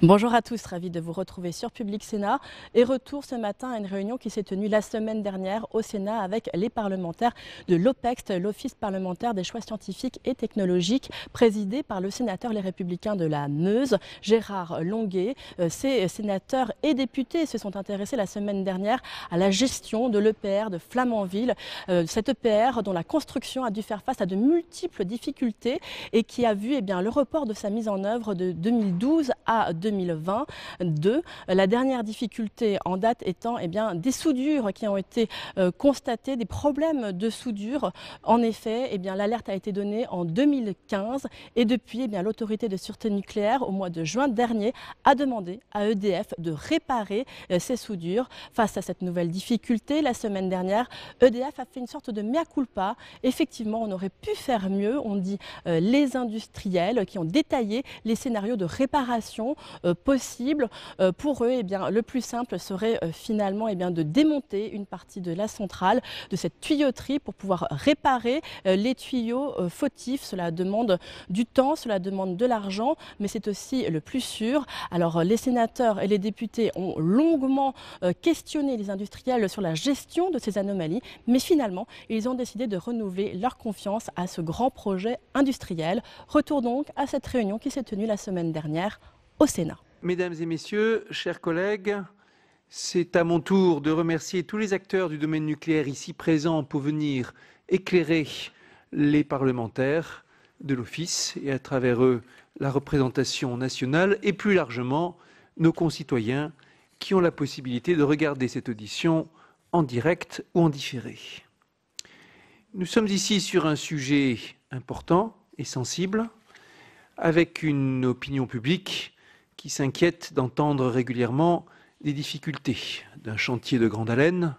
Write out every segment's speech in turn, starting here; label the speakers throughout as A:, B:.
A: Bonjour à tous, ravi de vous retrouver sur Public Sénat et retour ce matin à une réunion qui s'est tenue la semaine dernière au Sénat avec les parlementaires de l'OPECST, l'Office parlementaire des choix scientifiques et technologiques, présidé par le sénateur Les Républicains de la Meuse, Gérard Longuet. Ces sénateurs et députés se sont intéressés la semaine dernière à la gestion de l'EPR de Flamanville, cette EPR dont la construction a dû faire face à de multiples difficultés et qui a vu le report de sa mise en œuvre de 2012 à 2022. La dernière difficulté en date étant des soudures qui ont été constatées, des problèmes de soudure. En effet, l'alerte a été donnée en 2015 et depuis, l'autorité de sûreté nucléaire, au mois de juin dernier, a demandé à EDF de réparer ces soudures. Face à cette nouvelle difficulté, la semaine dernière, EDF a fait une sorte de mea culpa. Effectivement, on aurait pu faire mieux, on dit les industriels qui ont détaillé les scénarios de réparation possibles. Pour eux, le plus simple serait finalement de démonter une partie de la centrale, de cette tuyauterie pour pouvoir réparer les tuyaux fautifs. Cela demande du temps, cela demande de l'argent, mais c'est aussi le plus sûr. Alors les sénateurs et les députés ont longuement questionné les industriels sur la gestion de ces anomalies, mais finalement, ils ont décidé de renouveler leur confiance à ce grand projet industriel. Retour donc à cette réunion qui s'est tenue la semaine dernière au Sénat.
B: Mesdames et messieurs, chers collègues, c'est à mon tour de remercier tous les acteurs du domaine nucléaire ici présents pour venir éclairer les parlementaires de l'Office et à travers eux la représentation nationale et plus largement nos concitoyens qui ont la possibilité de regarder cette audition en direct ou en différé. Nous sommes ici sur un sujet important et sensible avec une opinion publique qui s'inquiète d'entendre régulièrement des difficultés d'un chantier de grande haleine,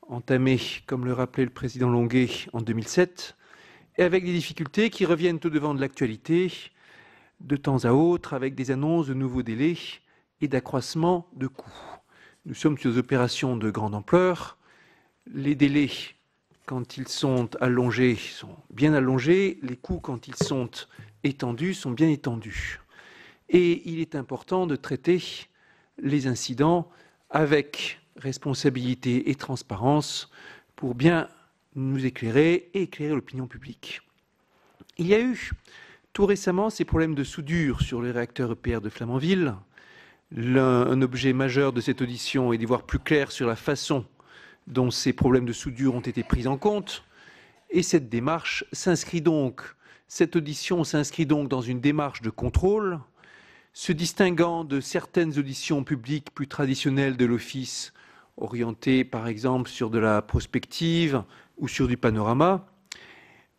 B: entamé, comme le rappelait le président Longuet, en 2007, et avec des difficultés qui reviennent au devant de l'actualité de temps à autre, avec des annonces de nouveaux délais et d'accroissement de coûts. Nous sommes sur des opérations de grande ampleur. Les délais, quand ils sont allongés, sont bien allongés. Les coûts, quand ils sont étendus, sont bien étendus. Et il est important de traiter les incidents avec responsabilité et transparence pour bien nous éclairer et éclairer l'opinion publique. Il y a eu tout récemment ces problèmes de soudure sur les réacteurs EPR de Flamanville. Un objet majeur de cette audition est d'y voir plus clair sur la façon dont ces problèmes de soudure ont été pris en compte. Et cette audition s'inscrit donc dans une démarche de contrôle se distinguant de certaines auditions publiques plus traditionnelles de l'Office, orientées par exemple sur de la prospective ou sur du panorama.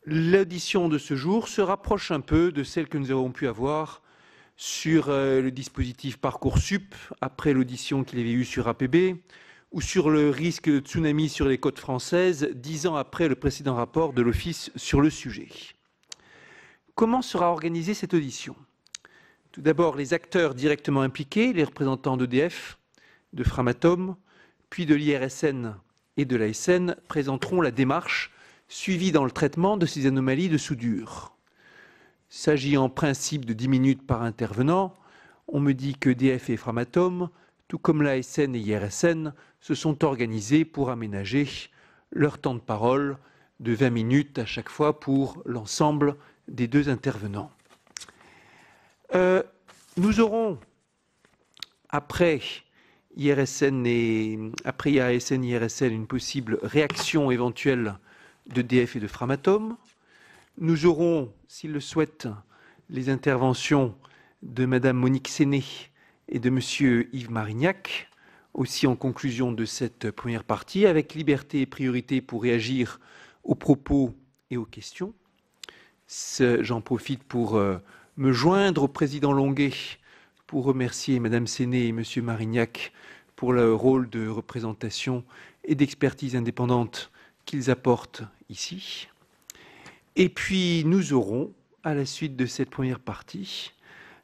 B: L'audition de ce jour se rapproche un peu de celle que nous avons pu avoir sur le dispositif Parcoursup, après l'audition qu'il avait eue sur APB, ou sur le risque de tsunami sur les côtes françaises, 10 ans après le précédent rapport de l'Office sur le sujet. Comment sera organisée cette audition ? Tout d'abord, les acteurs directement impliqués, les représentants d'EDF, de Framatome, puis de l'IRSN et de l'ASN, présenteront la démarche suivie dans le traitement de ces anomalies de soudure. Il s'agit en principe de 10 minutes par intervenant. On me dit qu'EDF et Framatome, tout comme l'ASN et l'IRSN, se sont organisés pour aménager leur temps de parole de 20 minutes à chaque fois pour l'ensemble des deux intervenants. Nous aurons, après IRSN et IRSN, une possible réaction éventuelle d'EDF et de Framatome. Nous aurons, s'ils le souhaitent, les interventions de Madame Monique Séné et de Monsieur Yves Marignac, aussi en conclusion de cette première partie, avec liberté et priorité pour réagir aux propos et aux questions. J'en profite pour me joindre au président Longuet pour remercier Madame Séné et Monsieur Marignac pour le rôle de représentation et d'expertise indépendante qu'ils apportent ici. Et puis nous aurons, à la suite de cette première partie,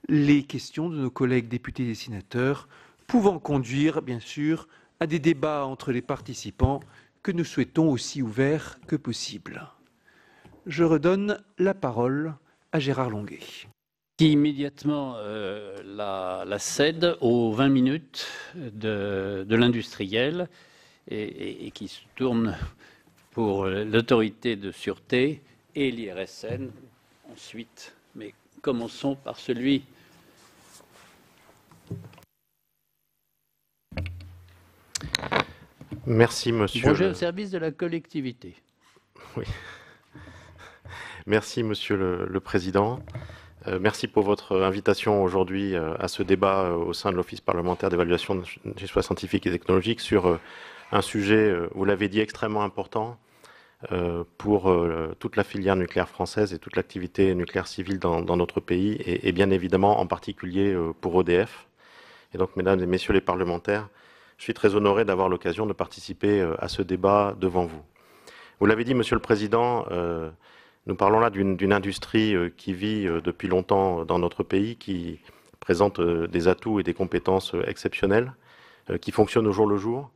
B: les questions de nos collègues députés et sénateurs, pouvant conduire, bien sûr, à des débats entre les participants que nous souhaitons aussi ouverts que possible. Je redonne la parole à Gérard Longuet.
C: qui immédiatement la cède aux 20 minutes de l'industriel et qui se tourne pour l'autorité de sûreté et l'IRSN ensuite. Mais commençons par celui.
D: Merci, monsieur.
C: Projet au service de la collectivité.
D: Oui. Merci, monsieur le Président. Merci pour votre invitation aujourd'hui à ce débat au sein de l'Office parlementaire d'évaluation des choix scientifiques et technologiques sur un sujet, vous l'avez dit, extrêmement important pour toute la filière nucléaire française et toute l'activité nucléaire civile dans notre pays et bien évidemment en particulier pour EDF. Et donc, mesdames et messieurs les parlementaires, je suis très honoré d'avoir l'occasion de participer à ce débat devant vous. Vous l'avez dit, monsieur le Président, nous parlons là d'une industrie qui vit depuis longtemps dans notre pays, qui présente des atouts et des compétences exceptionnelles, qui fonctionne au jour le jour.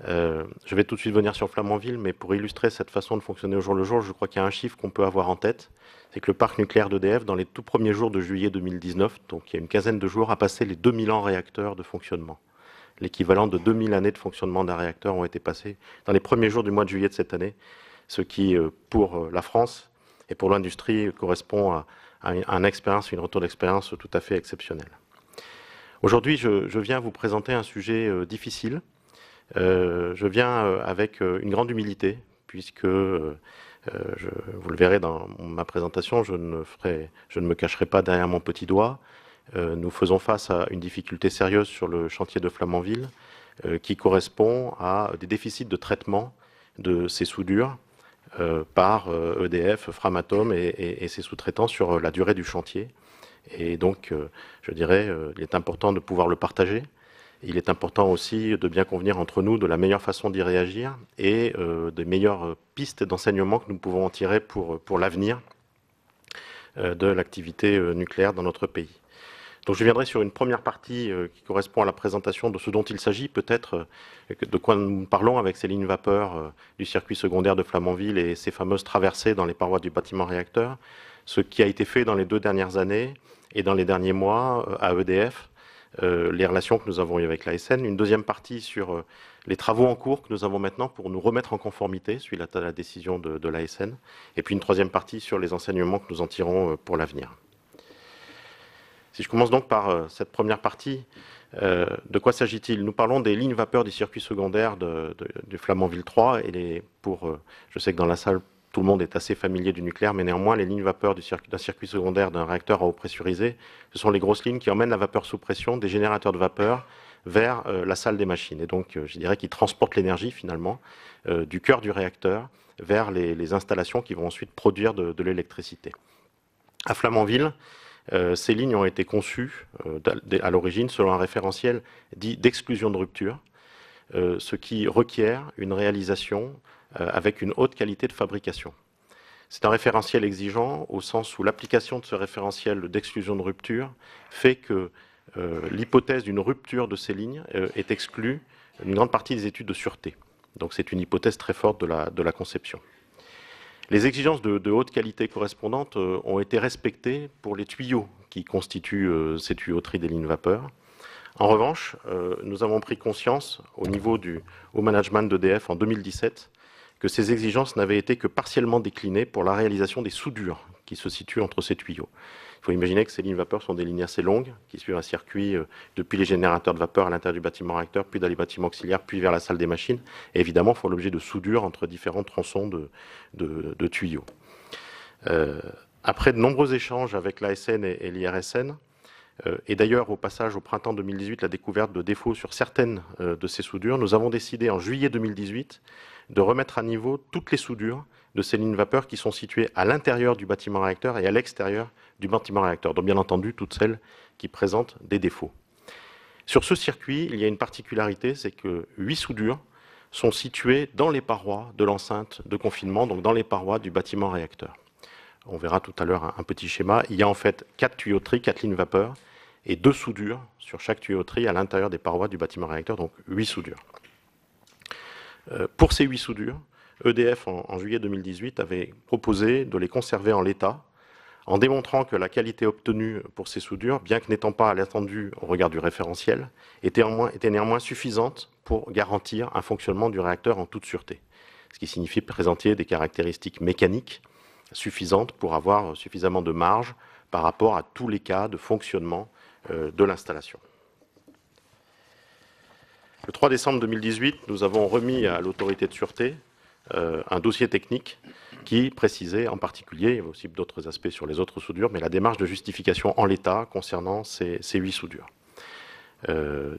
D: Je vais tout de suite venir sur Flamanville, mais pour illustrer cette façon de fonctionner au jour le jour, je crois qu'il y a un chiffre qu'on peut avoir en tête, c'est que le parc nucléaire d'EDF, dans les tout premiers jours de juillet 2019, donc il y a une quinzaine de jours, a passé les 2000 ans réacteurs de fonctionnement. L'équivalent de 2000 années de fonctionnement d'un réacteur ont été passés dans les premiers jours du mois de juillet de cette année, ce qui, pour la France et pour l'industrie, correspond à une expérience, une retour d'expérience tout à fait exceptionnelle. Aujourd'hui, je viens vous présenter un sujet difficile. Je viens avec une grande humilité, puisque, vous le verrez dans ma présentation, je ne me cacherai pas derrière mon petit doigt. Nous faisons face à une difficulté sérieuse sur le chantier de Flamanville, qui correspond à des déficits de traitement de ces soudures par EDF, Framatome et ses sous-traitants sur la durée du chantier. Et donc, je dirais, il est important de pouvoir le partager. Il est important aussi de bien convenir entre nous de la meilleure façon d'y réagir et des meilleures pistes d'enseignement que nous pouvons en tirer pour l'avenir de l'activité nucléaire dans notre pays. Donc je viendrai sur une première partie qui correspond à la présentation de ce dont il s'agit, peut-être de quoi nous parlons avec ces lignes vapeur du circuit secondaire de Flamanville et ces fameuses traversées dans les parois du bâtiment réacteur, ce qui a été fait dans les 2 dernières années et dans les derniers mois à EDF, les relations que nous avons eues avec l'ASN, une deuxième partie sur les travaux en cours que nous avons maintenant pour nous remettre en conformité suite à la décision de l'ASN, et puis une troisième partie sur les enseignements que nous en tirons pour l'avenir. Si je commence donc par cette première partie, de quoi s'agit-il? Nous parlons des lignes vapeur du circuit secondaire du Flamanville 3, et je sais que dans la salle, tout le monde est assez familier du nucléaire, mais néanmoins, les lignes vapeur d'un circuit secondaire d'un réacteur à eau pressurisée, ce sont les grosses lignes qui emmènent la vapeur sous pression des générateurs de vapeur vers la salle des machines. Et donc, je dirais qu'ils transportent l'énergie, finalement, du cœur du réacteur vers les installations qui vont ensuite produire de l'électricité. À Flamanville, ces lignes ont été conçues à l'origine selon un référentiel dit d'exclusion de rupture, ce qui requiert une réalisation avec une haute qualité de fabrication. C'est un référentiel exigeant au sens où l'application de ce référentiel d'exclusion de rupture fait que l'hypothèse d'une rupture de ces lignes est exclue d'une grande partie des études de sûreté. Donc c'est une hypothèse très forte de la conception. Les exigences de haute qualité correspondantes ont été respectées pour les tuyaux qui constituent ces tuyauteries des lignes vapeur. En revanche, nous avons pris conscience au management d'EDF en 2017 que ces exigences n'avaient été que partiellement déclinées pour la réalisation des soudures qui se situent entre ces tuyaux. Il faut imaginer que ces lignes vapeur sont des lignes assez longues qui suivent un circuit depuis les générateurs de vapeur à l'intérieur du bâtiment réacteur, puis dans les bâtiments auxiliaires, puis vers la salle des machines. Et évidemment, font l'objet de soudures entre différents tronçons de tuyaux. Après de nombreux échanges avec l'ASN et l'IRSN, et d'ailleurs au passage au printemps 2018, la découverte de défauts sur certaines de ces soudures, nous avons décidé en juillet 2018 de remettre à niveau toutes les soudures de ces lignes vapeur qui sont situées à l'intérieur du bâtiment réacteur et à l'extérieur du bâtiment réacteur, donc bien entendu toutes celles qui présentent des défauts. Sur ce circuit, il y a une particularité, c'est que 8 soudures sont situées dans les parois de l'enceinte de confinement, donc dans les parois du bâtiment réacteur. On verra tout à l'heure un petit schéma. Il y a en fait 4 tuyauteries, 4 lignes vapeur, et 2 soudures sur chaque tuyauterie à l'intérieur des parois du bâtiment réacteur, donc 8 soudures. Pour ces 8 soudures, EDF, en juillet 2018, avait proposé de les conserver en l'état, en démontrant que la qualité obtenue pour ces soudures, bien que n'étant pas à l'attendu au regard du référentiel, était néanmoins suffisante pour garantir un fonctionnement du réacteur en toute sûreté, ce qui signifie présenter des caractéristiques mécaniques suffisantes pour avoir suffisamment de marge par rapport à tous les cas de fonctionnement de l'installation. Le 3 décembre 2018, nous avons remis à l'autorité de sûreté un dossier technique qui précisait en particulier, il y a aussi d'autres aspects sur les autres soudures, mais la démarche de justification en l'état concernant ces 8 soudures.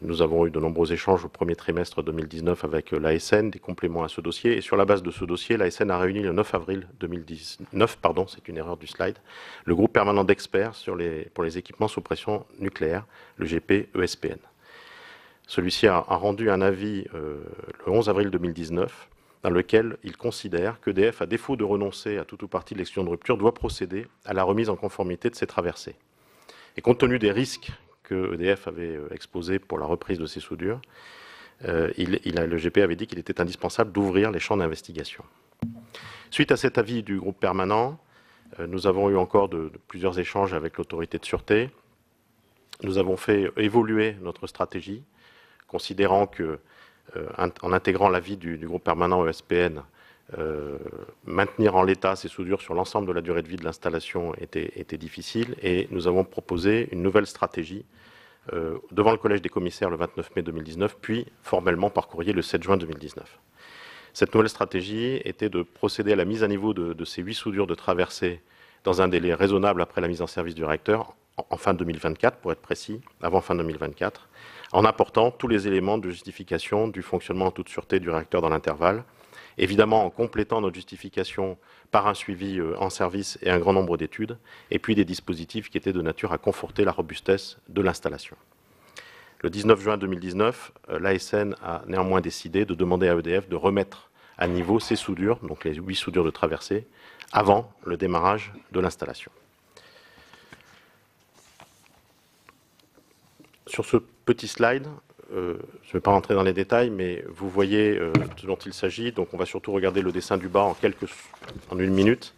D: Nous avons eu de nombreux échanges au premier trimestre 2019 avec l'ASN, des compléments à ce dossier, et sur la base de ce dossier, l'ASN a réuni le 9 avril 2019, c'est une erreur du slide, le groupe permanent d'experts pour les équipements sous pression nucléaire, le GP-ESPN. Celui-ci a rendu un avis le 11 avril 2019, dans lequel il considère qu'EDF, à défaut de renoncer à tout ou partie de l'exclusion de rupture, doit procéder à la remise en conformité de ces traversées. Et compte tenu des risques que EDF avait exposés pour la reprise de ces soudures, le GP avait dit qu'il était indispensable d'ouvrir les champs d'investigation. Suite à cet avis du groupe permanent, nous avons eu encore plusieurs échanges avec l'autorité de sûreté. Nous avons fait évoluer notre stratégie, considérant que en intégrant l'avis du groupe permanent ESPN, maintenir en l'état ces soudures sur l'ensemble de la durée de vie de l'installation était difficile, et nous avons proposé une nouvelle stratégie devant le Collège des commissaires le 29 mai 2019, puis formellement par courrier le 7 juin 2019. Cette nouvelle stratégie était de procéder à la mise à niveau de ces 8 soudures de traversée dans un délai raisonnable après la mise en service du réacteur, en fin 2024 pour être précis, avant fin 2024, en apportant tous les éléments de justification du fonctionnement en toute sûreté du réacteur dans l'intervalle, évidemment en complétant notre justification par un suivi en service et un grand nombre d'études, et puis des dispositifs qui étaient de nature à conforter la robustesse de l'installation. Le 19 juin 2019, l'ASN a néanmoins décidé de demander à EDF de remettre à niveau ces soudures, donc les 8 soudures de traversée, avant le démarrage de l'installation. Sur ce petit slide, je ne vais pas rentrer dans les détails, mais vous voyez ce dont il s'agit. Donc on va surtout regarder le dessin du bas en une minute.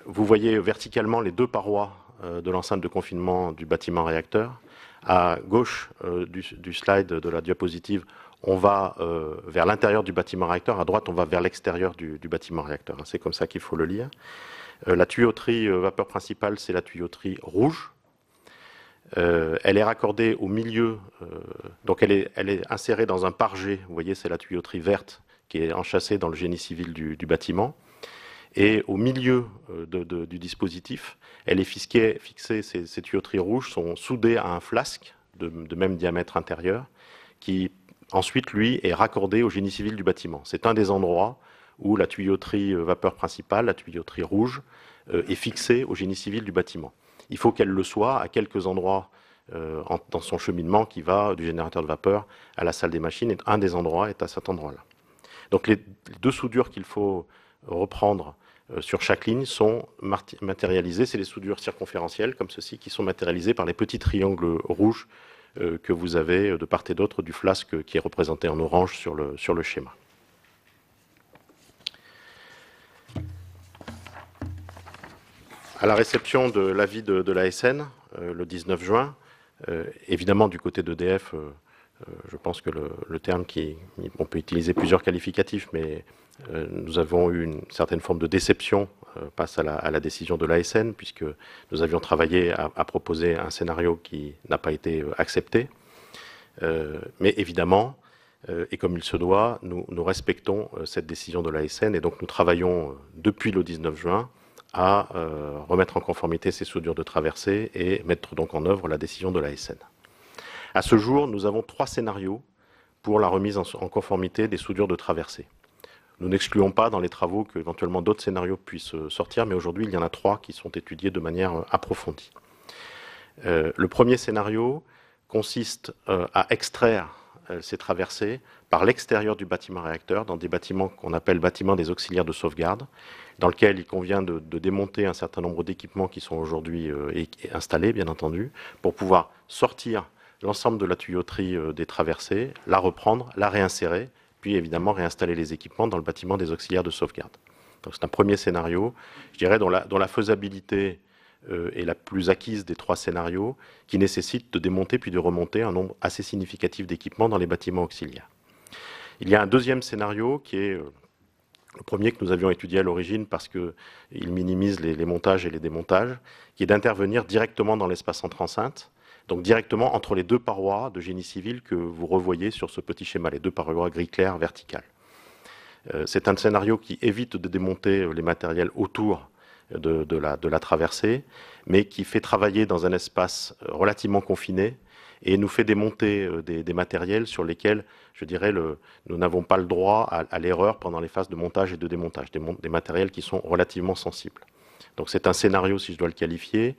D: Vous voyez verticalement les 2 parois de l'enceinte de confinement du bâtiment réacteur. À gauche du slide de la diapositive, on va vers l'intérieur du bâtiment réacteur. À droite, on va vers l'extérieur du bâtiment réacteur. C'est comme ça qu'il faut le lire. La tuyauterie vapeur principale, c'est la tuyauterie rouge. Elle est raccordée au milieu, donc elle est insérée dans un parjet. Vous voyez, c'est la tuyauterie verte qui est enchâssée dans le génie civil du bâtiment. Et au milieu du dispositif, elle est fixée, ces tuyauteries rouges sont soudées à un flasque de même diamètre intérieur, qui ensuite, lui, est raccordé au génie civil du bâtiment. C'est un des endroits où la tuyauterie vapeur principale, la tuyauterie rouge, est fixée au génie civil du bâtiment. Il faut qu'elle le soit à quelques endroits dans son cheminement qui va du générateur de vapeur à la salle des machines, et un des endroits est à cet endroit-là. Donc les 2 soudures qu'il faut reprendre sur chaque ligne sont matérialisées, c'est les soudures circonférentielles comme ceci qui sont matérialisées par les petits triangles rouges que vous avez de part et d'autre du flasque qui est représenté en orange sur le schéma. À la réception de l'avis de l'ASN, le 19 juin, évidemment du côté d'EDF, je pense que le terme on peut utiliser plusieurs qualificatifs, mais nous avons eu une certaine forme de déception face à la décision de l'ASN, puisque nous avions travaillé à proposer un scénario qui n'a pas été accepté. Mais évidemment, et comme il se doit, nous respectons cette décision de l'ASN, et donc nous travaillons depuis le 19 juin à remettre en conformité ces soudures de traversée et mettre donc en œuvre la décision de l'ASN. À ce jour, nous avons 3 scénarios pour la remise en conformité des soudures de traversée. Nous n'excluons pas dans les travaux qu'éventuellement d'autres scénarios puissent sortir, mais aujourd'hui, il y en a 3 qui sont étudiés de manière approfondie. Le premier scénario consiste à extraire ces traversées par l'extérieur du bâtiment réacteur, dans des bâtiments qu'on appelle bâtiments des auxiliaires de sauvegarde, dans lequel il convient de démonter un certain nombre d'équipements qui sont aujourd'hui installés, bien entendu, pour pouvoir sortir l'ensemble de la tuyauterie des traversées, la reprendre, la réinsérer, puis évidemment réinstaller les équipements dans le bâtiment des auxiliaires de sauvegarde. Donc c'est un premier scénario, je dirais, dont la faisabilité est la plus acquise des 3 scénarios, qui nécessite de démonter puis de remonter un nombre assez significatif d'équipements dans les bâtiments auxiliaires. Il y a un deuxième scénario qui est le premier que nous avions étudié à l'origine parce qu'il minimise les montages et les démontages, qui est d'intervenir directement dans l'espace entre-enceinte, donc directement entre les 2 parois de génie civil que vous revoyez sur ce petit schéma, les 2 parois gris clair verticales. C'est un scénario qui évite de démonter les matériels autour de la traversée, mais qui fait travailler dans un espace relativement confiné et nous fait démonter des matériels sur lesquels, je dirais, nous n'avons pas le droit à l'erreur pendant les phases de montage et de démontage, des matériels qui sont relativement sensibles. Donc c'est un scénario, si je dois le qualifier,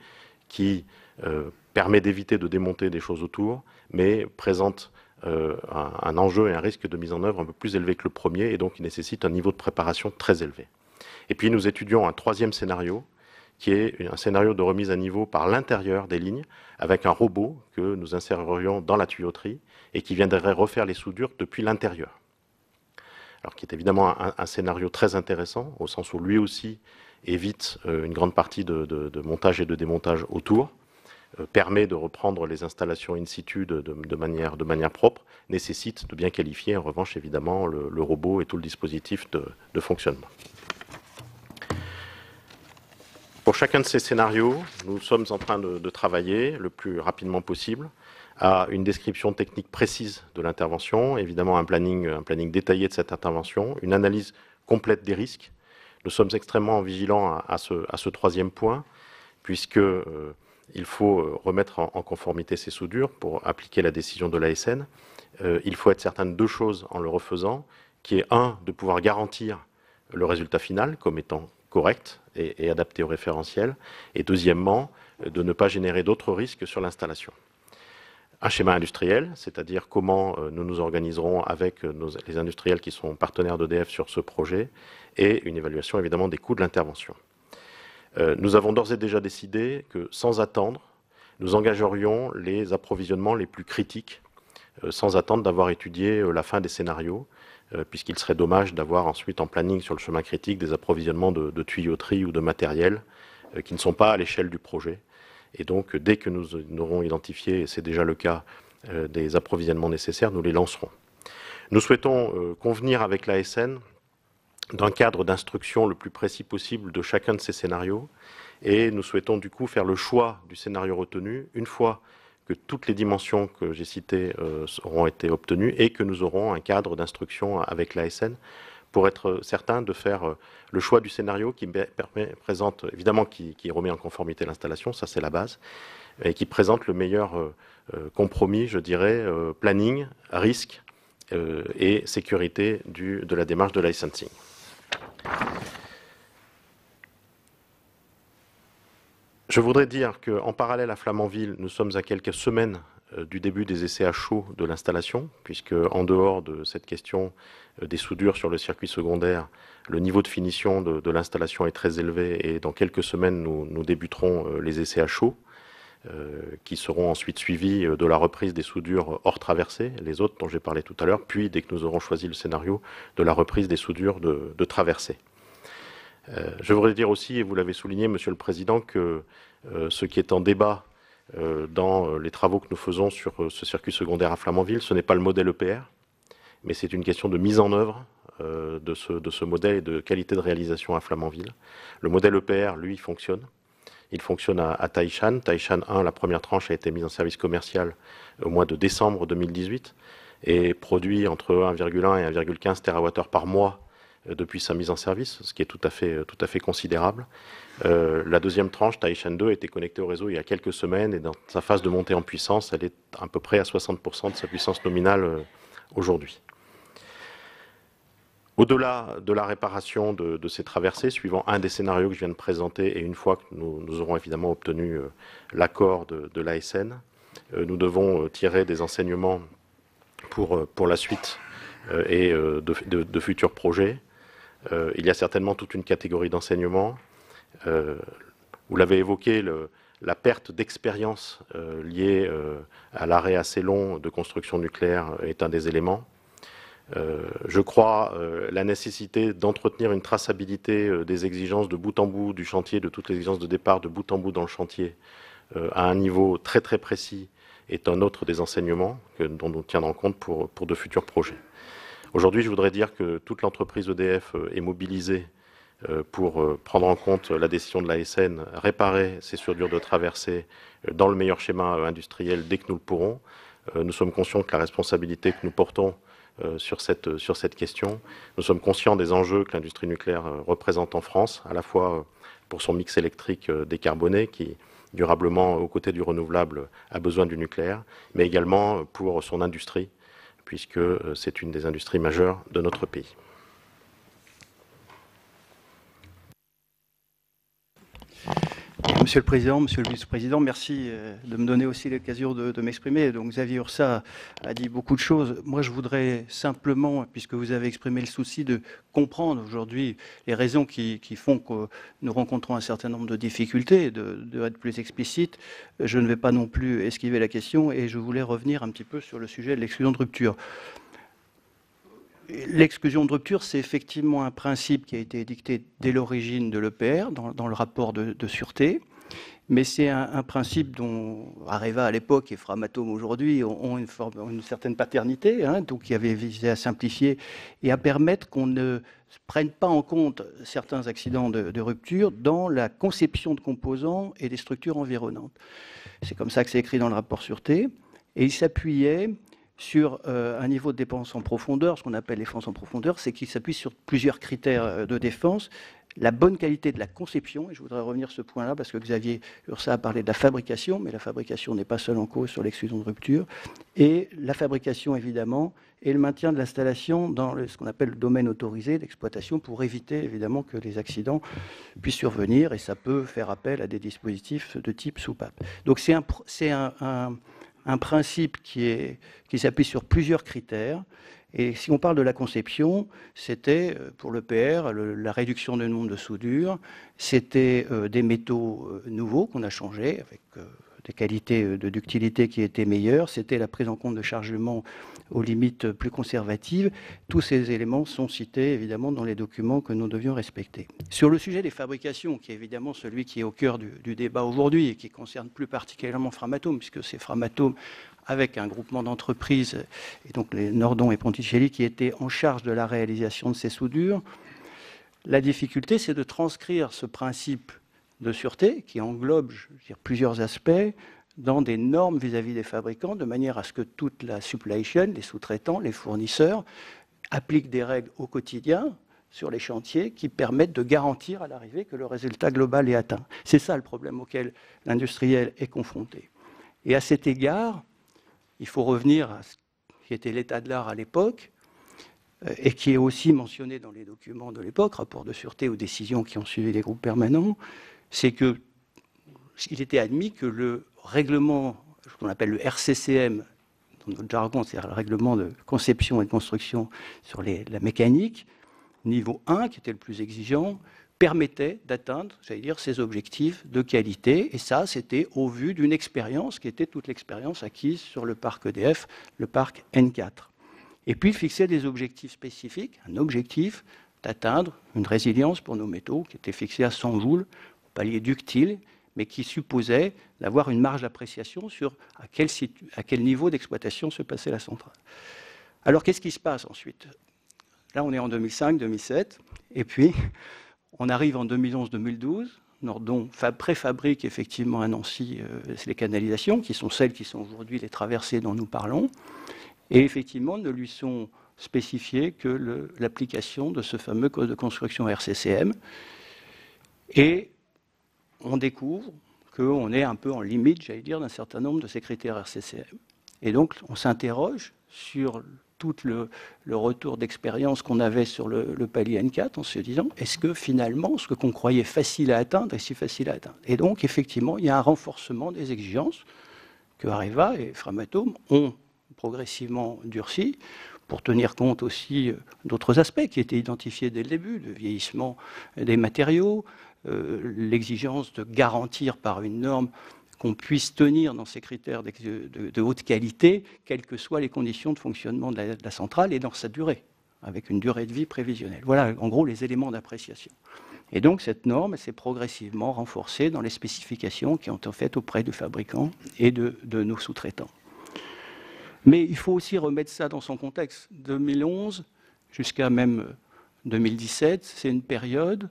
D: qui permet d'éviter de démonter des choses autour, mais présente un enjeu et un risque de mise en œuvre un peu plus élevé que le premier, et donc il nécessite un niveau de préparation très élevé. Et puis nous étudions un troisième scénario, qui est un scénario de remise à niveau par l'intérieur des lignes, avec un robot que nous insérerions dans la tuyauterie et qui viendrait refaire les soudures depuis l'intérieur. Alors qui est évidemment un scénario très intéressant, au sens où lui aussi évite une grande partie de montage et de démontage autour, permet de reprendre les installations in situ de manière propre, nécessite de bien qualifier en revanche évidemment le robot et tout le dispositif de fonctionnement. Pour chacun de ces scénarios, nous sommes en train de travailler le plus rapidement possible à une description technique précise de l'intervention, évidemment un planning détaillé de cette intervention, une analyse complète des risques. Nous sommes extrêmement vigilants à ce troisième point, puisqu'il faut remettre en conformité ces soudures pour appliquer la décision de l'ASN. Il faut être certain de 2 choses en le refaisant, qui est de pouvoir garantir le résultat final comme étant correct et adapté au référentiel, et deuxièmement, de ne pas générer d'autres risques sur l'installation. Un schéma industriel, c'est-à-dire comment nous nous organiserons avec les industriels qui sont partenaires d'EDF sur ce projet, et une évaluation évidemment des coûts de l'intervention. Nous avons d'ores et déjà décidé que, sans attendre, nous engagerions les approvisionnements les plus critiques, sans attendre d'avoir étudié la fin des scénarios, puisqu'il serait dommage d'avoir ensuite en planning sur le chemin critique des approvisionnements de tuyauterie ou de matériel qui ne sont pas à l'échelle du projet. Et donc, dès que nous aurons identifié, et c'est déjà le cas, des approvisionnements nécessaires, nous les lancerons. Nous souhaitons convenir avec l'ASN d'un cadre d'instruction le plus précis possible de chacun de ces scénarios, et nous souhaitons du coup faire le choix du scénario retenu une fois que toutes les dimensions que j'ai citées auront été obtenues et que nous aurons un cadre d'instruction avec l'ASN pour être certain de faire le choix du scénario qui présente, évidemment, qui remet en conformité l'installation, ça c'est la base, et qui présente le meilleur compromis, je dirais, planning, risque et sécurité de la démarche de licensing. Je voudrais dire qu'en parallèle à Flamanville, nous sommes à quelques semaines du début des essais à chaud de l'installation, puisque en dehors de cette question des soudures sur le circuit secondaire, le niveau de finition de l'installation est très élevé et dans quelques semaines, nous débuterons les essais à chaud, qui seront ensuite suivis de la reprise des soudures hors traversée, les autres dont j'ai parlé tout à l'heure, puis dès que nous aurons choisi le scénario, de la reprise des soudures de traversée. Je voudrais dire aussi, et vous l'avez souligné, Monsieur le Président, que ce qui est en débat dans les travaux que nous faisons sur ce circuit secondaire à Flamanville, ce n'est pas le modèle EPR, mais c'est une question de mise en œuvre de ce modèle et de qualité de réalisation à Flamanville. Le modèle EPR, lui, fonctionne. Il fonctionne à Taishan. Taishan 1, la première tranche, a été mise en service commercial au mois de décembre 2018 et produit entre 1,1 et 1,15 TWh par mois depuis sa mise en service, ce qui est tout à fait considérable. La deuxième tranche, Taishan 2, a été connectée au réseau il y a quelques semaines et dans sa phase de montée en puissance, elle est à peu près à 60% de sa puissance nominale aujourd'hui. Au-delà de la réparation de ces traversées, suivant un des scénarios que je viens de présenter, et une fois que nous aurons évidemment obtenu l'accord de l'ASN, nous devons tirer des enseignements pour la suite et de futurs projets. Il y a certainement toute une catégorie d'enseignements. Vous l'avez évoqué, la perte d'expérience liée à l'arrêt assez long de construction nucléaire est un des éléments. Je crois la nécessité d'entretenir une traçabilité des exigences de bout en bout du chantier, de toutes les exigences de départ de bout en bout dans le chantier, à un niveau très très précis, est un autre des enseignements dont nous tiendrons compte pour de futurs projets. Aujourd'hui, je voudrais dire que toute l'entreprise EDF est mobilisée pour prendre en compte la décision de l'ASN, réparer ces soudures de traversée dans le meilleur schéma industriel dès que nous le pourrons. Nous sommes conscients que la responsabilité que nous portons sur cette question, nous sommes conscients des enjeux que l'industrie nucléaire représente en France, à la fois pour son mix électrique décarboné, qui durablement, aux côtés du renouvelable, a besoin du nucléaire, mais également pour son industrie, puisque c'est une des industries majeures de notre pays.
E: Monsieur le Président, Monsieur le Vice-président, merci de me donner aussi l'occasion de m'exprimer. Donc Xavier Ursa a dit beaucoup de choses. Moi, je voudrais simplement, puisque vous avez exprimé le souci de comprendre aujourd'hui les raisons qui font que nous rencontrons un certain nombre de difficultés, de être plus explicite, je ne vais pas non plus esquiver la question et je voulais revenir un petit peu sur le sujet de l'exclusion de rupture. L'exclusion de rupture, c'est effectivement un principe qui a été édicté dès l'origine de l'EPR, dans le rapport de sûreté, mais c'est un principe dont Areva à l'époque et Framatome aujourd'hui ont une certaine paternité, donc qui avait visé à simplifier et à permettre qu'on ne prenne pas en compte certains accidents de rupture dans la conception de composants et des structures environnantes. C'est comme ça que c'est écrit dans le rapport sûreté, et il s'appuyait sur un niveau de défense en profondeur. Ce qu'on appelle défense en profondeur, c'est qu'il s'appuie sur plusieurs critères de défense. La bonne qualité de la conception, et je voudrais revenir sur ce point-là, parce que Xavier Ursa a parlé de la fabrication, mais la fabrication n'est pas seule en cause sur l'exclusion de rupture, et la fabrication, évidemment, et le maintien de l'installation dans ce qu'on appelle le domaine autorisé d'exploitation, pour éviter, évidemment, que les accidents puissent survenir, et ça peut faire appel à des dispositifs de type soupape. Donc c'est un principe qui s'appuie sur plusieurs critères. Et si on parle de la conception, c'était pour l'EPR la réduction du nombre de soudures, c'était des métaux nouveaux qu'on a changés avec des qualités de ductilité qui étaient meilleures, c'était la prise en compte de chargements aux limites plus conservatives. Tous ces éléments sont cités évidemment dans les documents que nous devions respecter. Sur le sujet des fabrications, qui est évidemment celui qui est au cœur du débat aujourd'hui et qui concerne plus particulièrement Framatome, puisque c'est Framatome avec un groupement d'entreprises, et donc les Nordon et Ponticelli, qui étaient en charge de la réalisation de ces soudures. La difficulté, c'est de transcrire ce principe de sûreté, qui englobe plusieurs aspects, dans des normes vis-à-vis des fabricants, de manière à ce que toute la supply chain, les sous-traitants, les fournisseurs, appliquent des règles au quotidien sur les chantiers qui permettent de garantir à l'arrivée que le résultat global est atteint. C'est ça le problème auquel l'industriel est confronté. Et à cet égard, il faut revenir à ce qui était l'état de l'art à l'époque, et qui est aussi mentionné dans les documents de l'époque, rapport de sûreté aux décisions qui ont suivi les groupes permanents, c'est qu'il était admis que le règlement, ce qu'on appelle le RCCM, dans notre jargon, c'est-à-dire le règlement de conception et de construction sur la mécanique, niveau 1, qui était le plus exigeant, permettait d'atteindre, j'allais dire, ces objectifs de qualité. Et ça, c'était au vu d'une expérience qui était toute l'expérience acquise sur le parc EDF, le parc N4. Et puis, fixer des objectifs spécifiques, un objectif d'atteindre une résilience pour nos métaux qui était fixé à 100 joules, au palier ductile, mais qui supposait d'avoir une marge d'appréciation sur à quel niveau d'exploitation se passait la centrale. Alors, qu'est-ce qui se passe ensuite? Là, on est en 2005-2007, et puis on arrive en 2011-2012. Nordon préfabrique effectivement à Nancy les canalisations, qui sont celles qui sont aujourd'hui les traversées dont nous parlons, et effectivement ne lui sont spécifiées que l'application de ce fameux code de construction RCCM. Et on découvre qu'on est un peu en limite, j'allais dire, d'un certain nombre de ces critères RCCM. Et donc, on s'interroge sur tout le retour d'expérience qu'on avait sur le palier N4 en se disant, est-ce que finalement, ce qu'on croyait facile à atteindre est si facile à atteindre? Et donc, effectivement, il y a un renforcement des exigences que Areva et Framatome ont progressivement durci pour tenir compte aussi d'autres aspects qui étaient identifiés dès le début, le vieillissement des matériaux, l'exigence de garantir par une norme qu'on puisse tenir dans ces critères de haute qualité, quelles que soient les conditions de fonctionnement de la centrale et dans sa durée, avec une durée de vie prévisionnelle. Voilà, en gros, les éléments d'appréciation. Et donc, cette norme s'est progressivement renforcée dans les spécifications qui ont été faites auprès du fabricant et de nos sous-traitants. Mais il faut aussi remettre ça dans son contexte. 2011 jusqu'à même 2017, c'est une période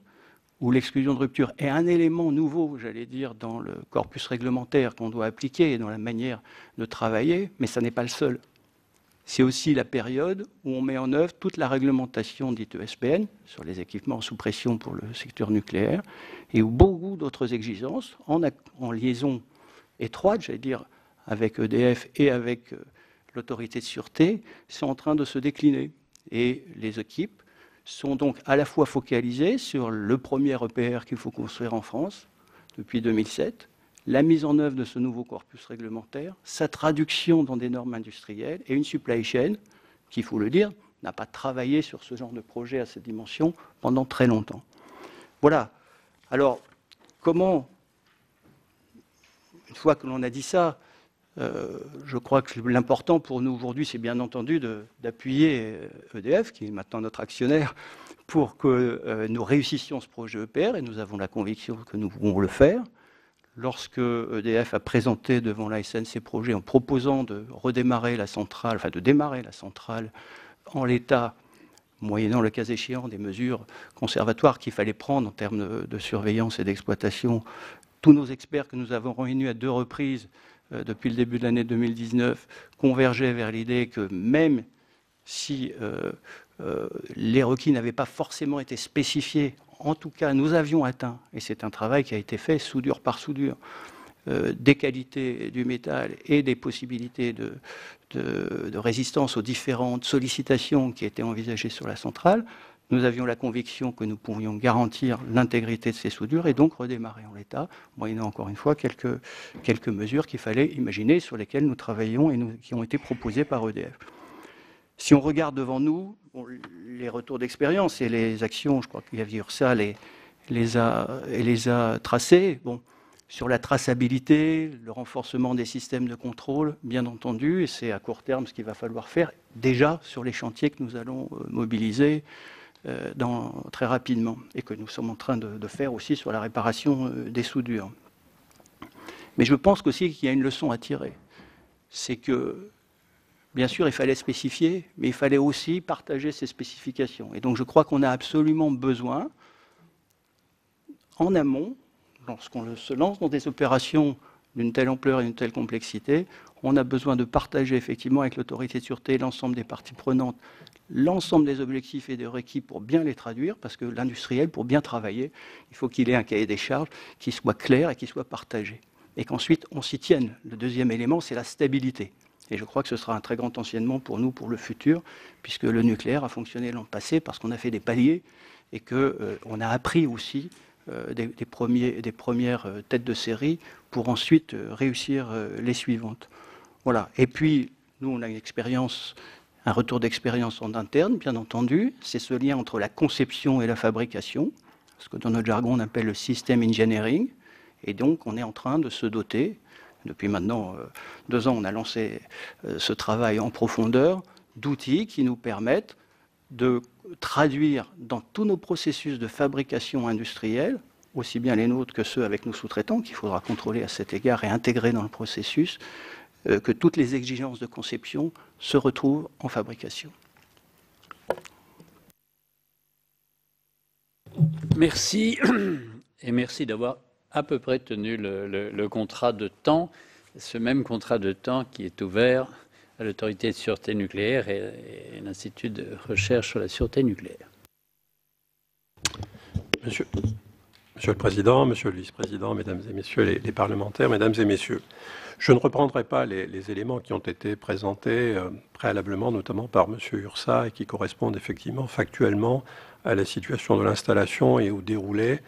E: où l'exclusion de rupture est un élément nouveau, j'allais dire, dans le corpus réglementaire qu'on doit appliquer et dans la manière de travailler, mais ça n'est pas le seul. C'est aussi la période où on met en œuvre toute la réglementation dite ESPN sur les équipements sous pression pour le secteur nucléaire et où beaucoup d'autres exigences, en liaison étroite, j'allais dire, avec EDF et avec l'autorité de sûreté, sont en train de se décliner. Et les équipes sont donc à la fois focalisées sur le premier EPR qu'il faut construire en France depuis 2007, la mise en œuvre de ce nouveau corpus réglementaire, sa traduction dans des normes industrielles et une supply chain qui, il faut le dire, n'a pas travaillé sur ce genre de projet à cette dimension pendant très longtemps. Voilà. Alors, comment, une fois que l'on a dit ça, je crois que l'important pour nous aujourd'hui, c'est bien entendu d'appuyer EDF, qui est maintenant notre actionnaire, pour que nous réussissions ce projet EPR, et nous avons la conviction que nous pouvons le faire. Lorsque EDF a présenté devant l'ASN ses projets en proposant de redémarrer la centrale, enfin de démarrer la centrale en l'état, moyennant le cas échéant des mesures conservatoires qu'il fallait prendre en termes de surveillance et d'exploitation, tous nos experts que nous avons réunis à 2 reprises depuis le début de l'année 2019 convergeaient vers l'idée que même si les requis n'avaient pas forcément été spécifiés, en tout cas, nous avions atteint, et c'est un travail qui a été fait soudure par soudure, des qualités du métal et des possibilités de résistance aux différentes sollicitations qui étaient envisagées sur la centrale. Nous avions la conviction que nous pouvions garantir l'intégrité de ces soudures et donc redémarrer en l'état, moyennant encore une fois quelques mesures qu'il fallait imaginer, sur lesquelles nous travaillons et qui ont été proposées par EDF. Si on regarde devant nous, les retours d'expérience et les actions, je crois qu'il y a URSA les a tracées. Bon, sur la traçabilité, le renforcement des systèmes de contrôle, bien entendu, et c'est à court terme ce qu'il va falloir faire déjà sur les chantiers que nous allons mobiliser très rapidement et que nous sommes en train de faire aussi sur la réparation des soudures. Mais je pense aussi qu'il y a une leçon à tirer. C'est que bien sûr, il fallait spécifier, mais il fallait aussi partager ces spécifications. Et donc, je crois qu'on a absolument besoin, en amont, lorsqu'on se lance dans des opérations d'une telle ampleur et d'une telle complexité, on a besoin de partager effectivement avec l'autorité de sûreté, l'ensemble des parties prenantes, l'ensemble des objectifs et des requis pour bien les traduire, parce que l'industriel, pour bien travailler, il faut qu'il ait un cahier des charges qui soit clair et qui soit partagé. Et qu'ensuite, on s'y tienne. Le deuxième élément, c'est la stabilité. Et je crois que ce sera un très grand enseignement pour nous, pour le futur, puisque le nucléaire a fonctionné l'an passé parce qu'on a fait des paliers et qu'on a appris aussi des premières têtes de série pour ensuite réussir les suivantes. Voilà. Et puis, nous, on a une expérience, un retour d'expérience en interne, bien entendu. C'est ce lien entre la conception et la fabrication, ce que dans notre jargon on appelle le system engineering. Et donc, on est en train de se doter. Depuis maintenant 2 ans, on a lancé ce travail en profondeur d'outils qui nous permettent de traduire dans tous nos processus de fabrication industrielle, aussi bien les nôtres que ceux avec nos sous-traitants, qu'il faudra contrôler à cet égard et intégrer dans le processus, que toutes les exigences de conception se retrouvent en fabrication.
C: Merci, et merci d'avoir à peu près tenu le contrat de temps, ce même contrat de temps qui est ouvert à l'autorité de sûreté nucléaire et l'Institut de recherche sur la sûreté nucléaire.
F: Monsieur le Président, Monsieur le Vice-président, Mesdames et Messieurs les parlementaires, Mesdames et Messieurs, je ne reprendrai pas les éléments qui ont été présentés préalablement, notamment par Monsieur Ursa, et qui correspondent effectivement factuellement à la situation de l'installation et au déroulé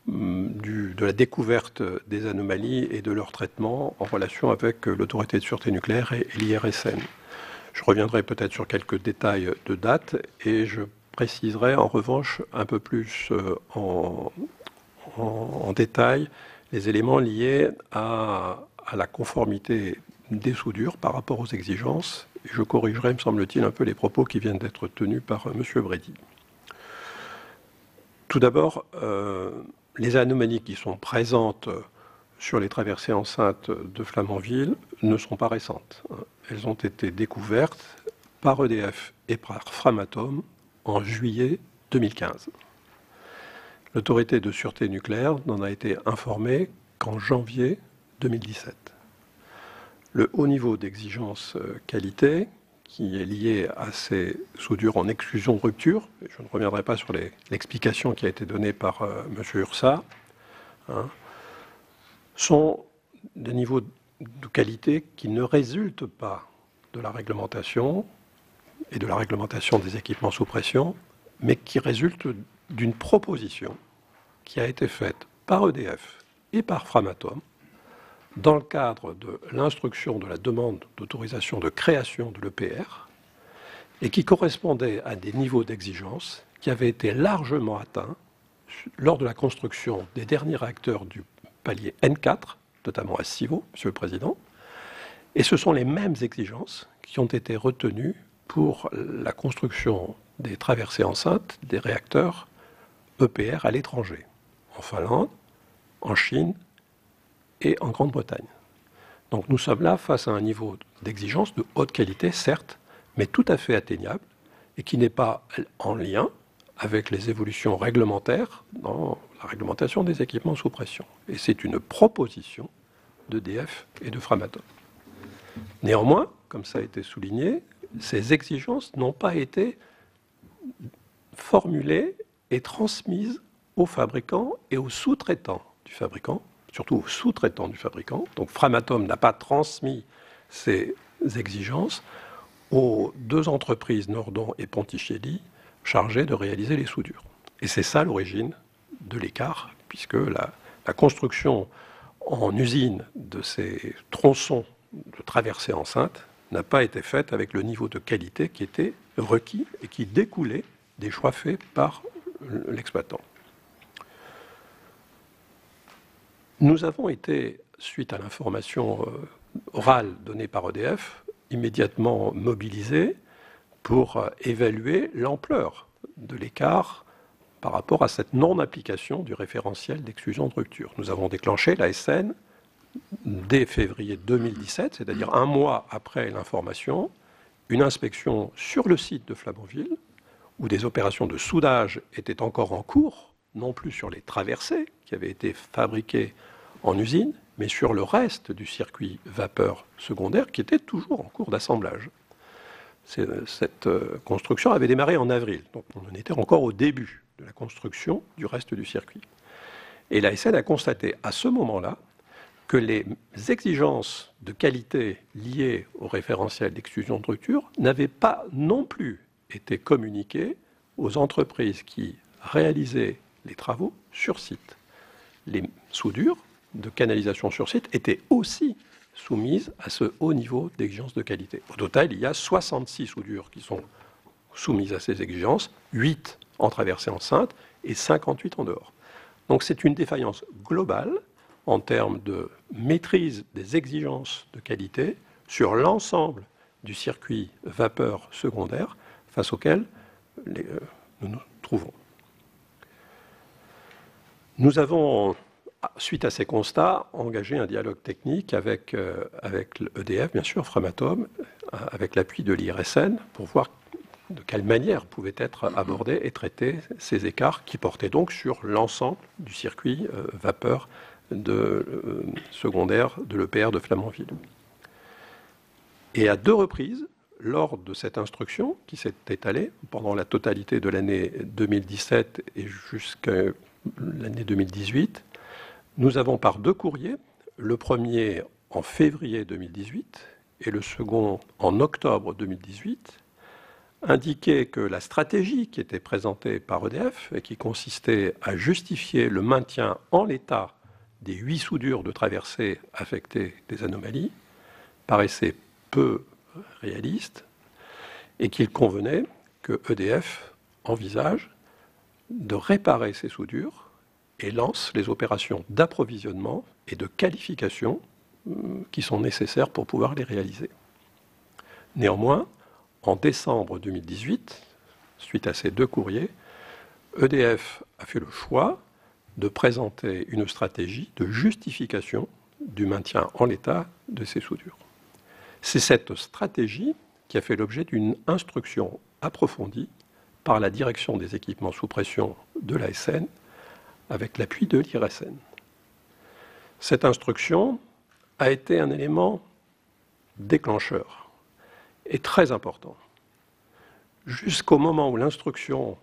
F: de la découverte des anomalies et de leur traitement en relation avec l'autorité de sûreté nucléaire et l'IRSN. Je reviendrai peut-être sur quelques détails de date et je préciserai en revanche un peu plus en détail les éléments liés à à la conformité des soudures par rapport aux exigences. Et je corrigerai, me semble-t-il, un peu les propos qui viennent d'être tenus par M. Brady. Tout d'abord, les anomalies qui sont présentes sur les traversées enceintes de Flamanville ne sont pas récentes. Elles ont été découvertes par EDF et par Framatome en juillet 2015. L'autorité de sûreté nucléaire n'en a été informée qu'en janvier 2017. Le haut niveau d'exigence qualité, qui est lié à ces soudures en exclusion de rupture, et je ne reviendrai pas sur l'explication qui a été donnée par M. Ursa, sont des niveaux de qualité qui ne résultent pas de la réglementation et de la réglementation des équipements sous pression, mais qui résultent d'une proposition qui a été faite par EDF et par Framatome dans le cadre de l'instruction de la demande d'autorisation de création de l'EPR et qui correspondait à des niveaux d'exigence qui avaient été largement atteints lors de la construction des derniers réacteurs du palier N4, notamment à Civaux, Monsieur le Président. Et ce sont les mêmes exigences qui ont été retenues pour la construction des traversées enceintes des réacteurs EPR à l'étranger, en Finlande, en Chine et en Grande-Bretagne. Donc nous sommes là face à un niveau d'exigence de haute qualité, certes, mais tout à fait atteignable et qui n'est pas en lien avec les évolutions réglementaires dans la réglementation des équipements sous pression. Et c'est une proposition d'EDF et de Framatome. Néanmoins, comme ça a été souligné, ces exigences n'ont pas été formulées et transmises aux fabricants et aux sous-traitants du fabricant, surtout aux sous-traitants du fabricant. Donc Framatome n'a pas transmis ces exigences aux deux entreprises, Nordon et Ponticelli, chargées de réaliser les soudures. Et c'est ça l'origine de l'écart, puisque la construction en usine de ces tronçons de traversée enceinte n'a pas été faite avec le niveau de qualité qui était requis et qui découlait des choix faits par l'exploitant. Nous avons été, suite à l'information orale donnée par EDF, immédiatement mobilisés pour évaluer l'ampleur de l'écart par rapport à cette non-application du référentiel d'exclusion de rupture. Nous avons déclenché la SN dès février 2017, c'est-à-dire un mois après l'information, une inspection sur le site de Flamanville, où des opérations de soudage étaient encore en cours, non plus sur les traversées qui avaient été fabriquées en usine, mais sur le reste du circuit vapeur secondaire qui était toujours en cours d'assemblage. Cette construction avait démarré en avril, donc on en était encore au début de la construction du reste du circuit. Et la SN a constaté à ce moment-là que les exigences de qualité liées au référentiel d'exclusion de rupture n'avaient pas non plus été communiquées aux entreprises qui réalisaient les travaux sur site. Les soudures de canalisation sur site étaient aussi soumises à ce haut niveau d'exigence de qualité. Au total, il y a 66 soudures qui sont soumises à ces exigences, 8 en traversée enceinte et 58 en dehors. Donc c'est une défaillance globale en termes de maîtrise des exigences de qualité sur l'ensemble du circuit vapeur secondaire face auquel nous nous trouvons. Nous avons, suite à ces constats, engagé un dialogue technique avec l'EDF, bien sûr, Framatome, avec l'appui de l'IRSN, pour voir de quelle manière pouvaient être abordés et traités ces écarts qui portaient donc sur l'ensemble du circuit vapeur secondaire de l'EPR de Flamanville. Et à deux reprises, lors de cette instruction qui s'est étalée pendant la totalité de l'année 2017 et jusqu'à l'année 2018, nous avons par deux courriers, le premier en février 2018 et le second en octobre 2018, indiqué que la stratégie qui était présentée par EDF et qui consistait à justifier le maintien en l'état des 8 soudures de traversée affectées des anomalies paraissait peu réaliste et qu'il convenait que EDF envisage de réparer ces soudures et lance les opérations d'approvisionnement et de qualification qui sont nécessaires pour pouvoir les réaliser. Néanmoins, en décembre 2018, suite à ces 2 courriers, EDF a fait le choix de présenter une stratégie de justification du maintien en l'état de ces soudures. C'est cette stratégie qui a fait l'objet d'une instruction approfondie par la direction des équipements sous pression de l'ASN avec l'appui de l'IRSN. Cette instruction a été un élément déclencheur et très important. Jusqu'au moment où l'instruction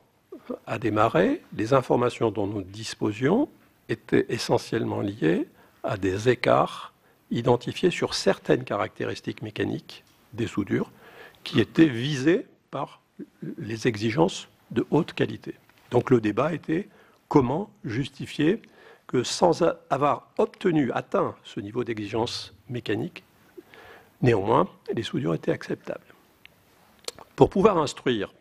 F: a démarré, les informations dont nous disposions étaient essentiellement liées à des écarts identifiés sur certaines caractéristiques mécaniques des soudures qui étaient visées par les exigences de haute qualité. Donc le débat était comment justifier que sans avoir atteint ce niveau d'exigence mécanique, néanmoins, les soudures étaient acceptables. Pour pouvoir instruire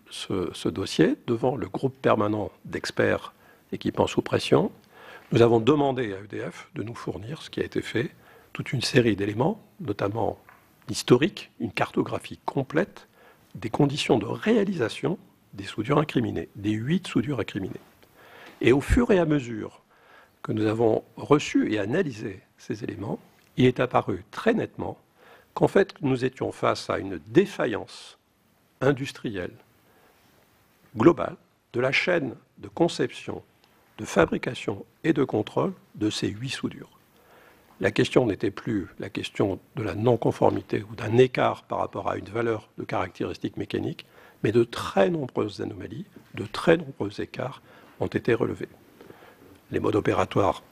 F: ce dossier devant le groupe permanent d'experts équipements sous pression, nous avons demandé à EDF de nous fournir, ce qui a été fait, toute une série d'éléments, notamment historiques, une cartographie complète des conditions de réalisation des soudures incriminées, des 8 soudures incriminées. Et au fur et à mesure que nous avons reçu et analysé ces éléments, il est apparu très nettement qu'en fait, nous étions face à une défaillance industrielle globale de la chaîne de conception, de fabrication et de contrôle de ces 8 soudures. La question n'était plus la question de la non-conformité ou d'un écart par rapport à une valeur de caractéristique mécanique, mais de très nombreuses anomalies, de très nombreux écarts ont été relevés. Les modes opératoires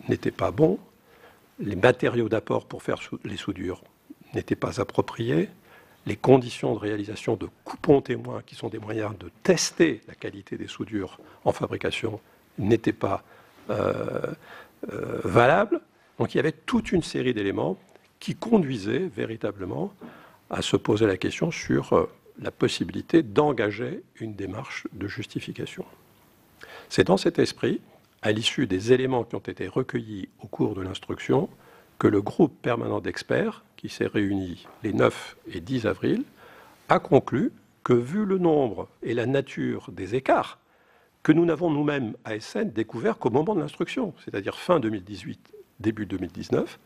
F: n'étaient pas bons, les matériaux d'apport pour faire les soudures n'étaient pas appropriés, les conditions de réalisation de coupons témoins, qui sont des moyens de tester la qualité des soudures en fabrication, n'étaient pas valables. Donc il y avait toute une série d'éléments qui conduisaient véritablement à se poser la question sur la possibilité d'engager une démarche de justification. C'est dans cet esprit, à l'issue des éléments qui ont été recueillis au cours de l'instruction, que le groupe permanent d'experts, qui s'est réuni les 9 et 10 avril, a conclu que, vu le nombre et la nature des écarts, que nous n'avons nous-mêmes, ASN, découvert qu'au moment de l'instruction, c'est-à-dire fin 2018, début 2019,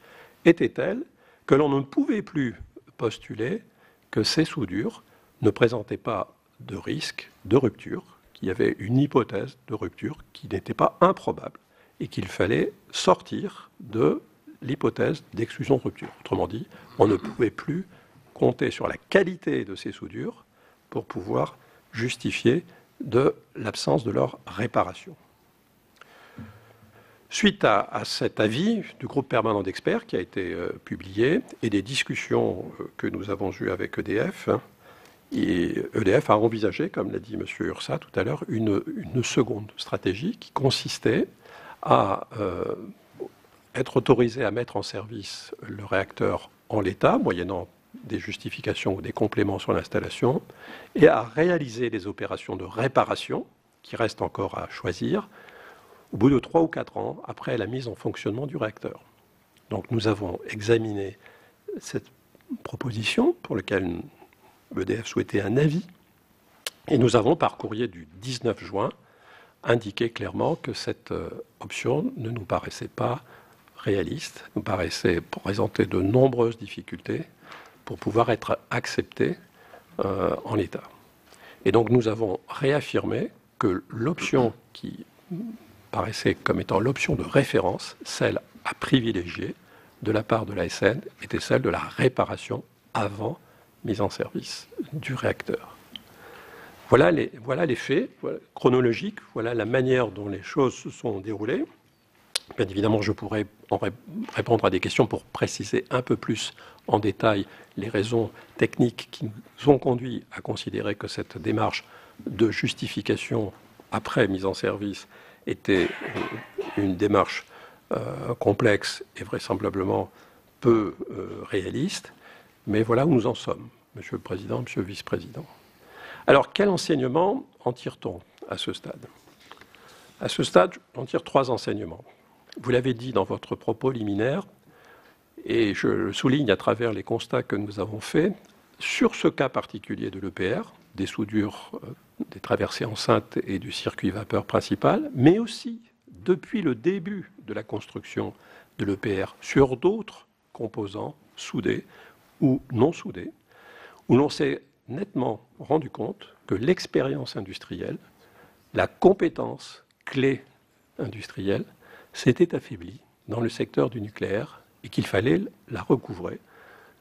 F: était telle que l'on ne pouvait plus postuler que ces soudures ne présentaient pas de risque de rupture, qu'il y avait une hypothèse de rupture qui n'était pas improbable et qu'il fallait sortir de l'hypothèse d'exclusion de rupture. Autrement dit, on ne pouvait plus compter sur la qualité de ces soudures pour pouvoir justifier de l'absence de leur réparation. Suite à cet avis du groupe permanent d'experts qui a été publié et des discussions que nous avons eues avec EDF, et EDF a envisagé, comme l'a dit M. Ursa tout à l'heure, une seconde stratégie qui consistait à être autorisé à mettre en service le réacteur en l'état, moyennant des justifications ou des compléments sur l'installation, et à réaliser les opérations de réparation, qui restent encore à choisir, au bout de 3 ou 4 ans après la mise en fonctionnement du réacteur. Donc nous avons examiné cette proposition pour laquelle EDF souhaitait un avis, et nous avons, par courrier du 19 juin, indiqué clairement que cette option ne nous paraissait pas réaliste, nous paraissait présenter de nombreuses difficultés pour pouvoir être acceptée en l'état. Et donc nous avons réaffirmé que l'option qui paraissait comme étant l'option de référence, celle à privilégier de la part de l'ASN, était celle de la réparation avant mise en service du réacteur. Voilà les faits chronologiques, voilà la manière dont les choses se sont déroulées. Bien évidemment, je pourrais répondre à des questions pour préciser un peu plus en détail les raisons techniques qui nous ont conduit à considérer que cette démarche de justification après mise en service était une démarche complexe et vraisemblablement peu réaliste. Mais voilà où nous en sommes, Monsieur le Président, Monsieur le Vice-président. Alors, quel enseignement en tire-t-on à ce stade? À ce stade, on tire 3 enseignements. Vous l'avez dit dans votre propos liminaire, Et je le souligne à travers les constats que nous avons faits sur ce cas particulier de l'EPR, des soudures, des traversées enceintes et du circuit vapeur principal, mais aussi depuis le début de la construction de l'EPR sur d'autres composants soudés ou non soudés, où l'on s'est nettement rendu compte que l'expérience industrielle, la compétence clé industrielle, s'était affaiblie dans le secteur du nucléaire et qu'il fallait la recouvrer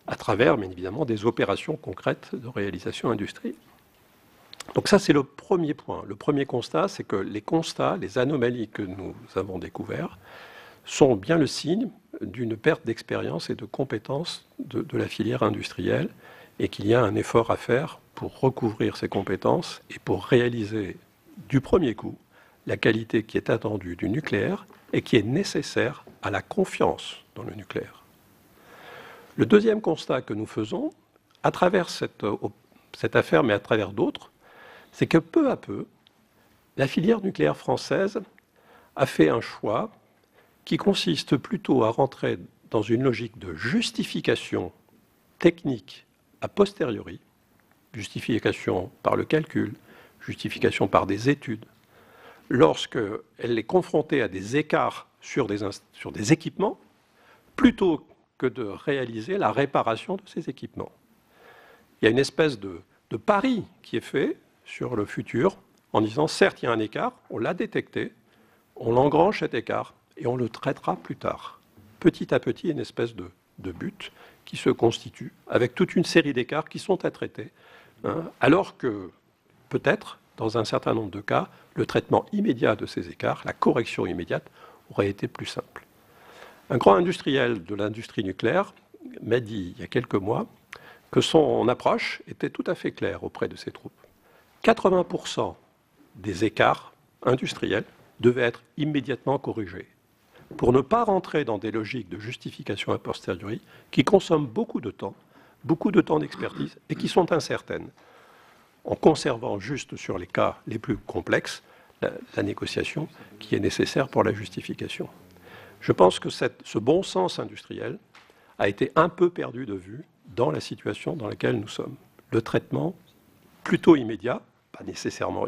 F: à travers, bien évidemment, des opérations concrètes de réalisation industrielle. Donc ça, c'est le premier point. Le premier constat, c'est que les constats, les anomalies que nous avons découvertes sont bien le signe d'une perte d'expérience et de compétences de la filière industrielle et qu'il y a un effort à faire pour recouvrir ces compétences et pour réaliser du premier coup la qualité qui est attendue du nucléaire et qui est nécessaire à la confiance dans le nucléaire. Le deuxième constat que nous faisons, à travers cette affaire, mais à travers d'autres, c'est que peu à peu, la filière nucléaire française a fait un choix qui consiste plutôt à rentrer dans une logique de justification technique a posteriori, justification par le calcul, justification par des études, lorsqu'elle est confrontée à des écarts sur des équipements, plutôt que de réaliser la réparation de ces équipements. Il y a une espèce de pari qui est fait sur le futur en disant, certes, il y a un écart, on l'a détecté, on engrange cet écart et on le traitera plus tard. Petit à petit, une espèce de but qui se constitue avec toute une série d'écarts qui sont à traiter, alors que peut-être, dans un certain nombre de cas, le traitement immédiat de ces écarts, la correction immédiate, aurait été plus simple. Un grand industriel de l'industrie nucléaire m'a dit il y a quelques mois que son approche était tout à fait claire auprès de ses troupes. 80% des écarts industriels devaient être immédiatement corrigés pour ne pas rentrer dans des logiques de justification a posteriori qui consomment beaucoup de temps d'expertise et qui sont incertaines, en conservant juste sur les cas les plus complexes la négociation qui est nécessaire pour la justification. Je pense que ce bon sens industriel a été un peu perdu de vue dans la situation dans laquelle nous sommes. Le traitement plutôt immédiat, pas nécessairement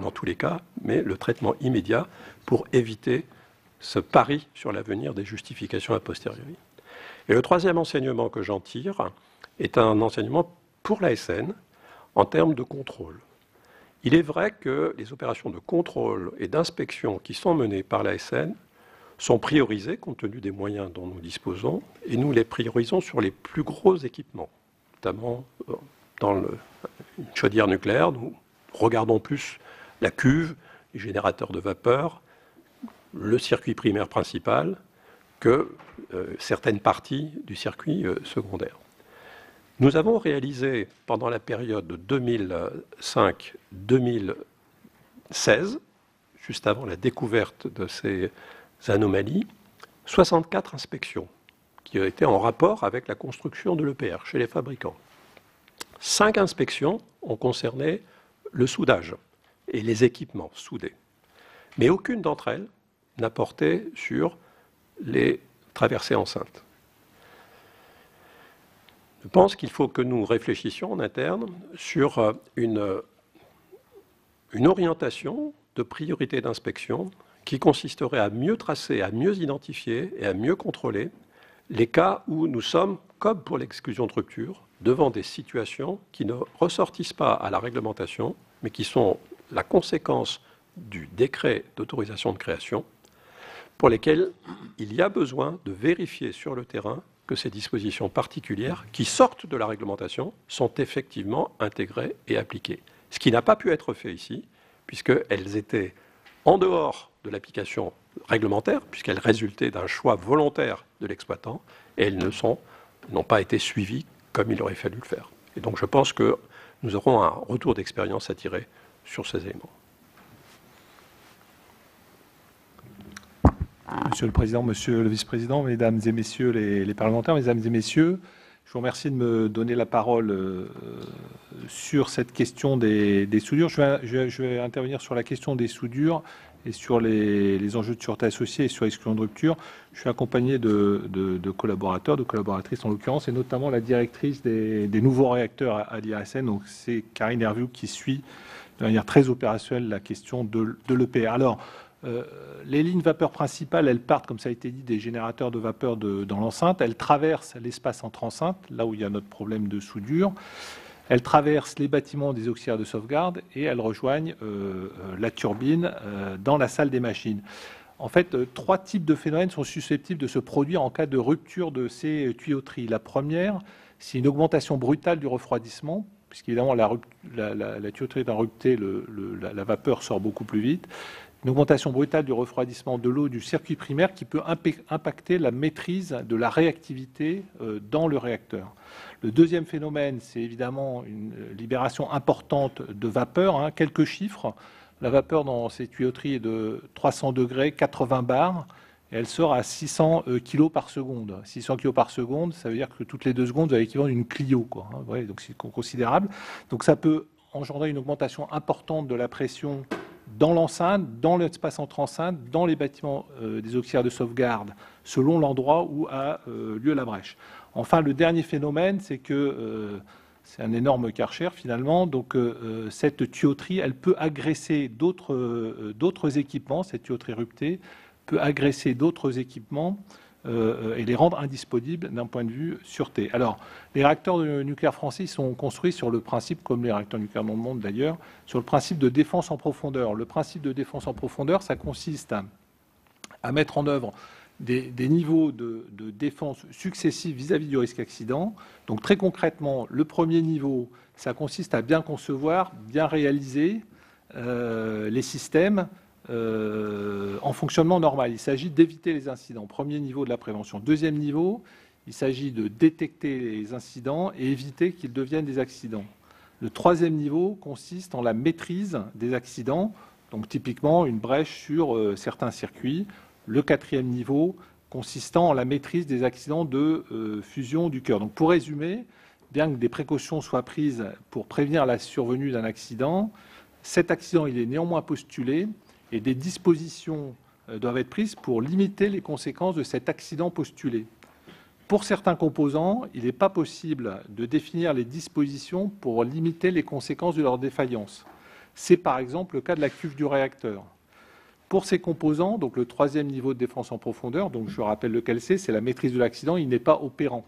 F: dans tous les cas, mais le traitement immédiat pour éviter ce pari sur l'avenir des justifications a posteriori. Et le troisième enseignement que j'en tire est un enseignement pour l'ASN en termes de contrôle. Il est vrai que les opérations de contrôle et d'inspection qui sont menées par l'ASN sont priorisées compte tenu des moyens dont nous disposons, et nous les priorisons sur les plus gros équipements, notamment dans une chaudière nucléaire. Nous regardons plus la cuve, les générateurs de vapeur, le circuit primaire principal, que certaines parties du circuit secondaire. Nous avons réalisé, pendant la période de 2005-2016, juste avant la découverte de ces anomalies, 64 inspections qui ont été en rapport avec la construction de l'EPR chez les fabricants. 5 inspections ont concerné le soudage et les équipements soudés. Mais aucune d'entre elles n'a porté sur les traversées enceintes. Je pense qu'il faut que nous réfléchissions en interne sur une orientation de priorité d'inspection qui consisterait à mieux tracer, à mieux identifier et à mieux contrôler les cas où nous sommes, comme pour l'exclusion de rupture, devant des situations qui ne ressortissent pas à la réglementation, mais qui sont la conséquence du décret d'autorisation de création, pour lesquelles il y a besoin de vérifier sur le terrain que ces dispositions particulières qui sortent de la réglementation sont effectivement intégrées et appliquées. Ce qui n'a pas pu être fait ici, puisqu'elles étaient en dehors de l'application réglementaire, puisqu'elles résultaient d'un choix volontaire de l'exploitant, et elles n'ont pas été suivies comme il aurait fallu le faire. Et donc je pense que nous aurons un retour d'expérience à tirer sur ces éléments.
G: Monsieur le Président, Monsieur le Vice-président, Mesdames et Messieurs les parlementaires, Mesdames et Messieurs, je vous remercie de me donner la parole sur cette question des soudures. Je vais intervenir sur la question des soudures et sur les enjeux de sûreté associés et sur l'exclusion de rupture. Je suis accompagné de collaborateurs, de collaboratrices en l'occurrence, et notamment la directrice des nouveaux réacteurs à l'IRSN. Donc c'est Karine Hervieux qui suit de manière très opérationnelle la question de l'EPR. Alors, les lignes vapeur principales, elles partent, comme ça a été dit, des générateurs de vapeur dans l'enceinte. Elles traversent l'espace entre enceintes, là où il y a notre problème de soudure. Elles traversent les bâtiments des auxiliaires de sauvegarde et elles rejoignent la turbine dans la salle des machines. En fait, 3 types de phénomènes sont susceptibles de se produire en cas de rupture de ces tuyauteries. La première, c'est une augmentation brutale du refroidissement, puisqu'évidemment la tuyauterie étant ruptée, la vapeur sort beaucoup plus vite. Une augmentation brutale du refroidissement de l'eau du circuit primaire qui peut impacter la maîtrise de la réactivité dans le réacteur. Le deuxième phénomène, c'est évidemment une libération importante de vapeur. Quelques chiffres. La vapeur dans ces tuyauteries est de 300 degrés, 80 bars, et elle sort à 600 kg par seconde. 600 kg par seconde, ça veut dire que toutes les 2 secondes, vous avez l'équivalent d'une Clio, quoi. Ouais, donc c'est considérable. Donc ça peut engendrer une augmentation importante de la pression dans l'enceinte, dans l'espace entre enceintes, dans les bâtiments des auxiliaires de sauvegarde, selon l'endroit où a lieu la brèche. Enfin, le dernier phénomène, c'est que c'est un énorme Karcher finalement. Donc cette tuyauterie, elle peut agresser d'autres équipements. Cette tuyauterie ruptée peut agresser d'autres équipements et les rendre indisponibles d'un point de vue sûreté. Alors, les réacteurs nucléaires français sont construits sur le principe, comme les réacteurs nucléaires dans le monde d'ailleurs, sur le principe de défense en profondeur. Le principe de défense en profondeur, ça consiste à mettre en œuvre des niveaux de défense successifs vis-à-vis du risque accident. Donc très concrètement, le premier niveau, ça consiste à bien concevoir, bien réaliser les systèmes en fonctionnement normal. Il s'agit d'éviter les incidents. Premier niveau de la prévention. Deuxième niveau, il s'agit de détecter les incidents et éviter qu'ils deviennent des accidents. Le troisième niveau consiste en la maîtrise des accidents, donc typiquement une brèche sur certains circuits. Le quatrième niveau consistant en la maîtrise des accidents de fusion du cœur. Donc pour résumer, bien que des précautions soient prises pour prévenir la survenue d'un accident, cet accident il est néanmoins postulé et des dispositions doivent être prises pour limiter les conséquences de cet accident postulé. Pour certains composants, il n'est pas possible de définir les dispositions pour limiter les conséquences de leur défaillance. C'est par exemple le cas de la cuve du réacteur. Pour ces composants, donc le troisième niveau de défense en profondeur, donc je rappelle lequel c'est la maîtrise de l'accident, il n'est pas opérant.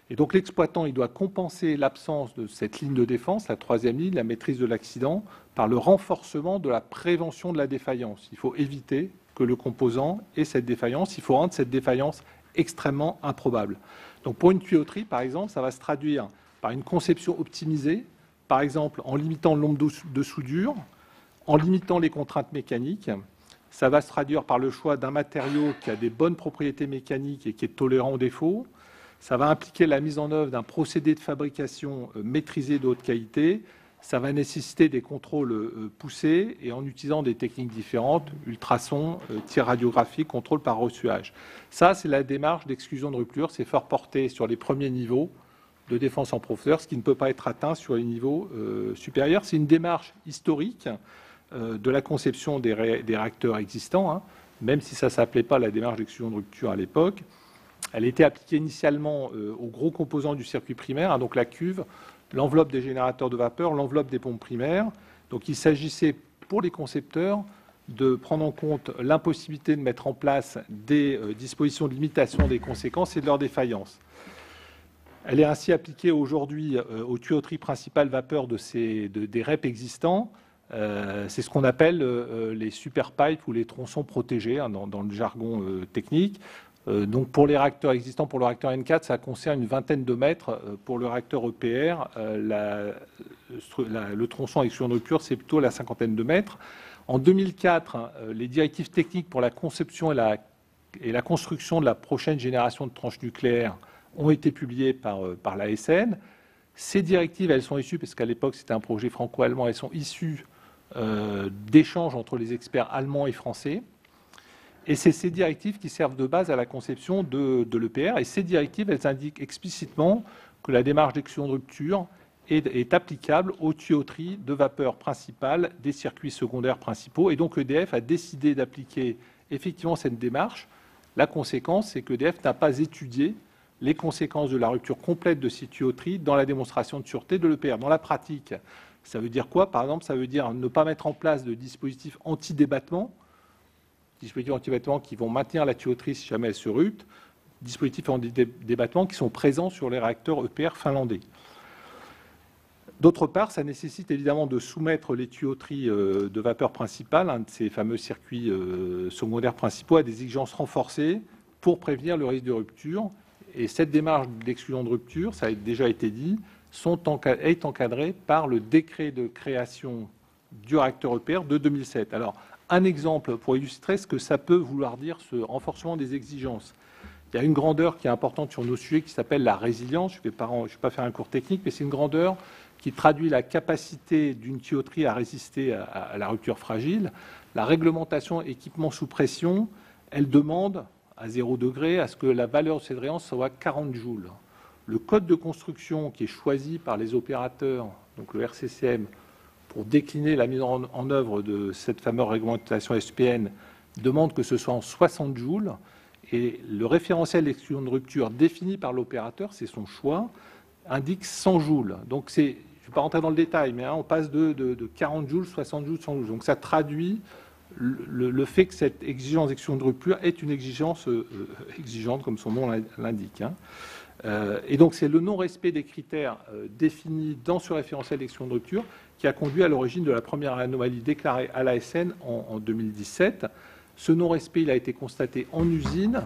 G: Et donc l'exploitant, il doit compenser l'absence de cette ligne de défense, la troisième ligne, la maîtrise de l'accident, par le renforcement de la prévention de la défaillance. Il faut éviter que le composant ait cette défaillance, il faut rendre cette défaillance extrêmement improbable. Donc pour une tuyauterie, par exemple, ça va se traduire par une conception optimisée, par exemple en limitant le nombre de soudures, en limitant les contraintes mécaniques. Ça va se traduire par le choix d'un matériau qui a des bonnes propriétés mécaniques et qui est tolérant aux défauts. Ça va impliquer la mise en œuvre d'un procédé de fabrication maîtrisé de haute qualité. Ça va nécessiter des contrôles poussés et en utilisant des techniques différentes, ultrasons, tir radiographique, contrôle par ressuage. Ça, c'est la démarche d'exclusion de rupture. C'est fort porté sur les premiers niveaux de défense en profondeur, ce qui ne peut pas être atteint sur les niveaux supérieurs. C'est une démarche historique de la conception des réacteurs existants, même si ça ne s'appelait pas la démarche d'exclusion de rupture à l'époque. Elle était appliquée initialement aux gros composants du circuit primaire, donc la cuve, l'enveloppe des générateurs de vapeur, l'enveloppe des pompes primaires. Donc il s'agissait pour les concepteurs de prendre en compte l'impossibilité de mettre en place des dispositions de limitation des conséquences et de leur défaillance. Elle est ainsi appliquée aujourd'hui aux tuyauteries principales vapeur des REP existants. C'est ce qu'on appelle les super pipes ou les tronçons protégés dans le jargon technique. Donc pour les réacteurs existants, pour le réacteur N4, ça concerne une vingtaine de mètres. Pour le réacteur EPR, le tronçon avec exclusion de rupture, c'est plutôt la cinquantaine de mètres. En 2004, les directives techniques pour la conception et la construction de la prochaine génération de tranches nucléaires ont été publiées par l'ASN. Ces directives, elles sont issues, parce qu'à l'époque c'était un projet franco-allemand, elles sont issues d'échanges entre les experts allemands et français. Et c'est ces directives qui servent de base à la conception de l'EPR. Et ces directives, elles indiquent explicitement que la démarche d'exclusion de rupture est applicable aux tuyauteries de vapeur principales des circuits secondaires principaux. Et donc EDF a décidé d'appliquer effectivement cette démarche. La conséquence, c'est qu'EDF n'a pas étudié les conséquences de la rupture complète de ces tuyauteries dans la démonstration de sûreté de l'EPR. Dans la pratique, ça veut dire quoi? Par exemple, ça veut dire ne pas mettre en place de dispositifs anti-débattement, qui vont maintenir la tuyauterie si jamais elle se rupte, dispositifs anti-débattement qui sont présents sur les réacteurs EPR finlandais. D'autre part, ça nécessite évidemment de soumettre les tuyauteries de vapeur principale, un de ces fameux circuits secondaires principaux, à des exigences renforcées pour prévenir le risque de rupture. Et cette démarche d'exclusion de rupture, ça a déjà été dit, est encadrée par le décret de création du réacteur EPR de 2007. Alors, un exemple pour illustrer ce que ça peut vouloir dire, ce renforcement des exigences. Il y a une grandeur qui est importante sur nos sujets qui s'appelle la résilience. Je ne vais pas faire un cours technique, mais c'est une grandeur qui traduit la capacité d'une tuyauterie à résister à la rupture fragile. La réglementation équipement sous pression, elle demande à 0 degré à ce que la valeur de cette résilience soit 40 joules. Le code de construction qui est choisi par les opérateurs, donc le RCCM, pour décliner la mise en œuvre de cette fameuse réglementation SPN, demande que ce soit en 60 joules. Et le référentiel d'exclusion de rupture défini par l'opérateur, c'est son choix, indique 100 joules. Donc je ne vais pas rentrer dans le détail, mais on passe de 40 joules, 60 joules, 100 joules. Donc ça traduit le fait que cette exigence d'exclusion de rupture est une exigence exigeante, comme son nom l'indique. Et donc c'est le non-respect des critères définis dans ce référentiel d'exclusion de rupture qui a conduit à l'origine de la première anomalie déclarée à l'ASN en 2017. Ce non-respect, il a été constaté en usine,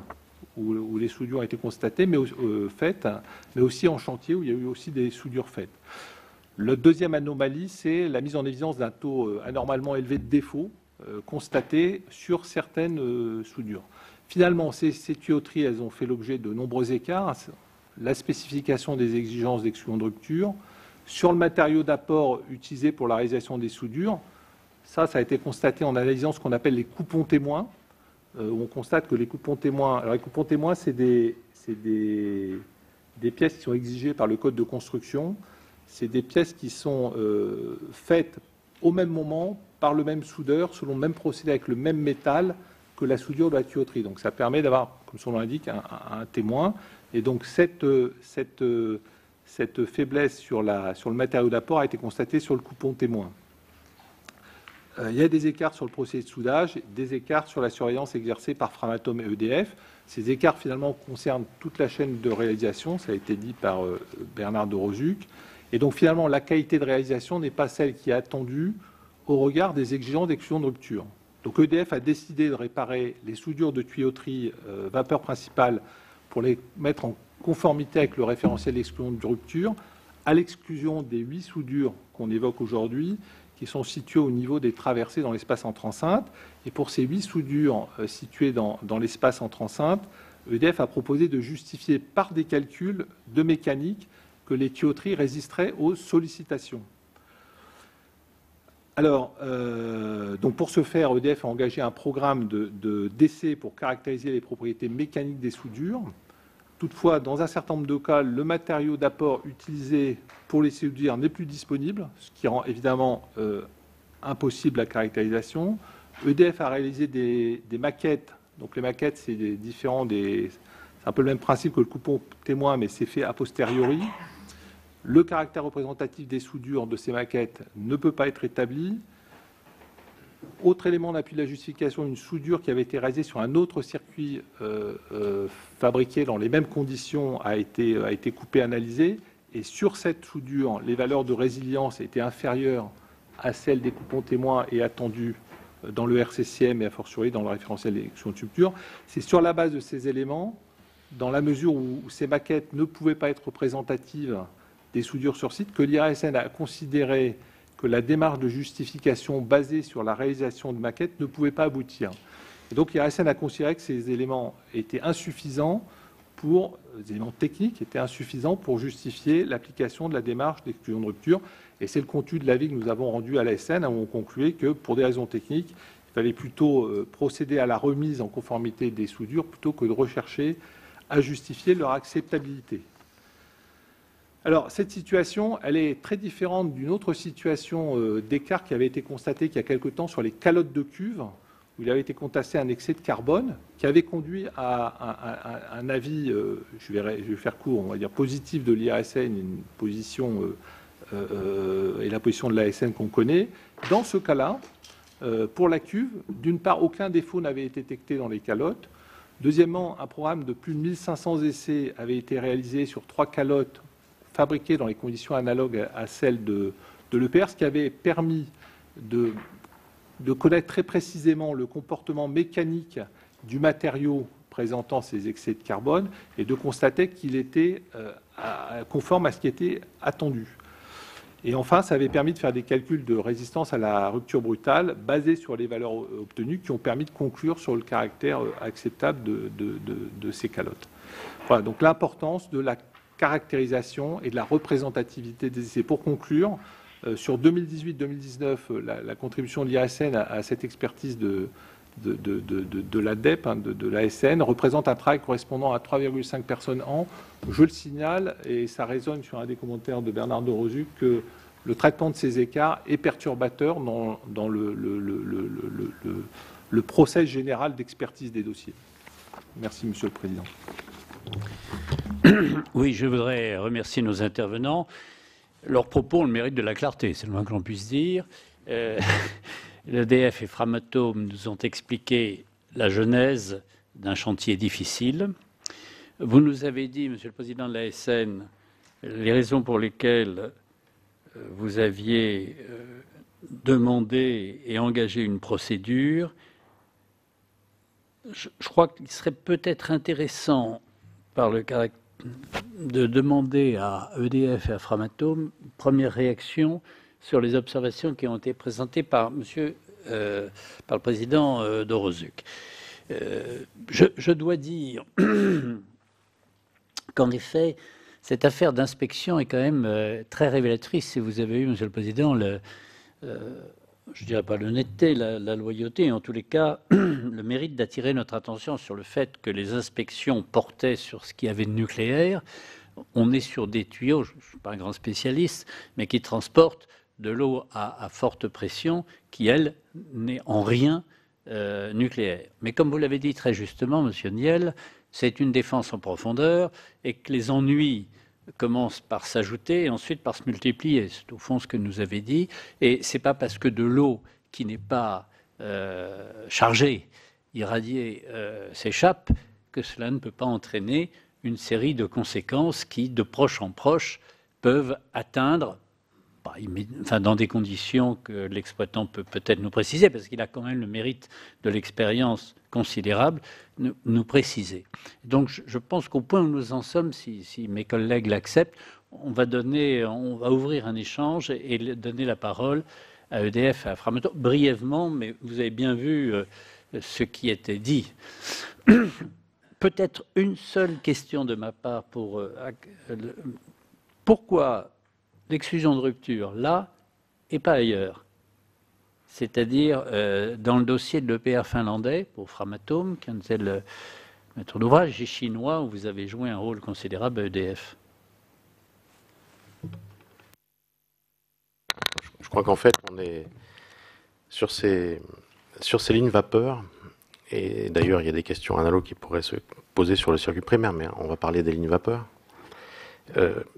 G: où les soudures ont été constatées, mais aussi en chantier, où il y a eu aussi des soudures faites. La deuxième anomalie, c'est la mise en évidence d'un taux anormalement élevé de défaut constaté sur certaines soudures. Finalement, ces tuyauteries, elles ont fait l'objet de nombreux écarts. La spécification des exigences d'exclusion de rupture, sur le matériau d'apport utilisé pour la réalisation des soudures, ça a été constaté en analysant ce qu'on appelle les coupons témoins, où on constate que les coupons témoins... Alors les coupons témoins, c'est des pièces qui sont exigées par le code de construction. C'est des pièces qui sont faites au même moment, par le même soudeur, selon le même procédé, avec le même métal que la soudure de la tuyauterie. Donc ça permet d'avoir, comme son nom l'indique, un témoin. Et donc cette faiblesse sur le matériau d'apport a été constatée sur le coupon témoin. Il y a des écarts sur le procédé de soudage, des écarts sur la surveillance exercée par Framatome et EDF. Ces écarts, finalement, concernent toute la chaîne de réalisation, ça a été dit par Bernard de Rozuc. Et donc, finalement, la qualité de réalisation n'est pas celle qui est attendue au regard des exigences d'exclusion de rupture. Donc, EDF a décidé de réparer les soudures de tuyauterie vapeur principale pour les mettre en conformité avec le référentiel d'exclusion de rupture, à l'exclusion des 8 soudures qu'on évoque aujourd'hui, qui sont situées au niveau des traversées dans l'espace entre enceinte. Et pour ces 8 soudures situées dans l'espace entre enceinte, EDF a proposé de justifier par des calculs de mécanique que les tuyauteries résisteraient aux sollicitations. Alors, donc pour ce faire, EDF a engagé un programme d'essais pour caractériser les propriétés mécaniques des soudures. Toutefois, dans un certain nombre de cas, le matériau d'apport utilisé pour les soudures n'est plus disponible, ce qui rend évidemment impossible la caractérisation. EDF a réalisé des maquettes. Donc les maquettes, c'est un peu le même principe que le coupon témoin, mais c'est fait a posteriori. Le caractère représentatif des soudures de ces maquettes ne peut pas être établi. Autre élément d'appui de la justification, une soudure qui avait été réalisée sur un autre circuit fabriqué dans les mêmes conditions a été coupée, analysée. Et sur cette soudure, les valeurs de résilience étaient inférieures à celles des coupons témoins et attendues dans le RCCM et a fortiori dans le référentiel d'exclusion de rupture. C'est sur la base de ces éléments, dans la mesure où ces maquettes ne pouvaient pas être représentatives des soudures sur site, que l'IRSN a considéré que la démarche de justification basée sur la réalisation de maquettes ne pouvait pas aboutir. Et donc l'IRSN a considéré que ces éléments étaient insuffisants les éléments techniques étaient insuffisants pour justifier l'application de la démarche d'exclusion de rupture. Et c'est le contenu de l'avis que nous avons rendu à l'ASN, où on concluait que pour des raisons techniques, il fallait plutôt procéder à la remise en conformité des soudures plutôt que de rechercher à justifier leur acceptabilité. Alors, cette situation, elle est très différente d'une autre situation d'écart qui avait été constatée il y a quelque temps sur les calottes de cuve, où il avait été constaté un excès de carbone qui avait conduit à un avis, je vais faire court, on va dire positif de l'IRSN, une position et la position de l'ASN qu'on connaît. Dans ce cas-là, pour la cuve, d'une part, aucun défaut n'avait été détecté dans les calottes. Deuxièmement, un programme de plus de 1500 essais avait été réalisé sur 3 calottes fabriquées dans les conditions analogues à celles de l'EPR, ce qui avait permis de connaître très précisément le comportement mécanique du matériau présentant ces excès de carbone et de constater qu'il était conforme à ce qui était attendu. Et enfin, ça avait permis de faire des calculs de résistance à la rupture brutale basés sur les valeurs obtenues qui ont permis de conclure sur le caractère acceptable de ces calottes. Voilà, donc l'importance de la caractérisation et de la représentativité des essais. Pour conclure, sur 2018-2019, la contribution de l'IRSN à cette expertise de l'ADEP, de l'ASN, représente un travail correspondant à 3,5 personnes an. Je le signale, et ça résonne sur un des commentaires de Bernard de Rosuc, que le traitement de ces écarts est perturbateur dans le process général d'expertise des dossiers. Merci, Monsieur le Président.
C: Oui, je voudrais remercier nos intervenants. Leurs propos ont le mérite de la clarté, c'est le moins que l'on puisse dire. L'EDF et Framatome nous ont expliqué la genèse d'un chantier difficile. Vous nous avez dit, Monsieur le Président de l'ASN, les raisons pour lesquelles vous aviez demandé et engagé une procédure. Je crois qu'il serait peut-être intéressant de demander à EDF et à Framatome une première réaction sur les observations qui ont été présentées par le président Dorozuc. Je dois dire qu'en effet, cette affaire d'inspection est quand même très révélatrice. Si vous avez eu, Monsieur le Président, je dirais pas l'honnêteté, la loyauté, en tous les cas, le mérite d'attirer notre attention sur le fait que les inspections portaient sur ce qu'il y avait de nucléaire. On est sur des tuyaux, je ne suis pas un grand spécialiste, mais qui transportent de l'eau à forte pression qui, elle, n'est en rien nucléaire. Mais comme vous l'avez dit très justement, Monsieur Niel, c'est une défense en profondeur et que les ennuis commencent par s'ajouter et ensuite par se multiplier. C'est au fond ce que nous avez dit. Et c'est pas parce que de l'eau qui n'est pas chargée, irradiée, s'échappe que cela ne peut pas entraîner une série de conséquences qui, de proche en proche, peuvent atteindre, dans des conditions que l'exploitant peut peut-être nous préciser, parce qu'il a quand même le mérite de l'expérience considérable, nous préciser. Donc je pense qu'au point où nous en sommes, si mes collègues l'acceptent, on va ouvrir un échange et donner la parole à EDF et à Framatome, brièvement, mais vous avez bien vu ce qui était dit. Peut-être une seule question de ma part pourquoi l'exclusion de rupture là et pas ailleurs? C'est-à-dire dans le dossier de l'EPR finlandais pour Framatome, qui est le maître d'ouvrage, et chinois, où vous avez joué un rôle considérable à EDF.
D: Je crois qu'en fait, on est sur ces lignes vapeur, et d'ailleurs, il y a des questions analogues qui pourraient se poser sur le circuit primaire, mais on va parler des lignes vapeur.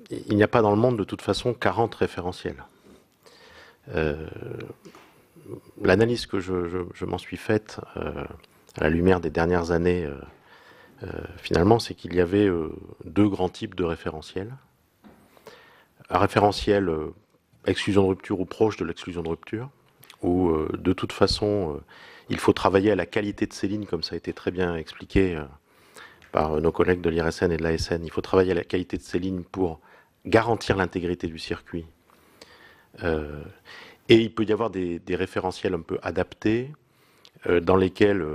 D: Il n'y a pas dans le monde, de toute façon, 40 référentiels. L'analyse que je m'en suis faite à la lumière des dernières années, finalement, c'est qu'il y avait deux grands types de référentiels. Un référentiel exclusion de rupture ou proche de l'exclusion de rupture, où de toute façon, il faut travailler à la qualité de ces lignes, comme ça a été très bien expliqué par nos collègues de l'IRSN et de l'ASN. Il faut travailler à la qualité de ces lignes pour garantir l'intégrité du circuit. Et il peut y avoir des référentiels un peu adaptés, dans lesquels,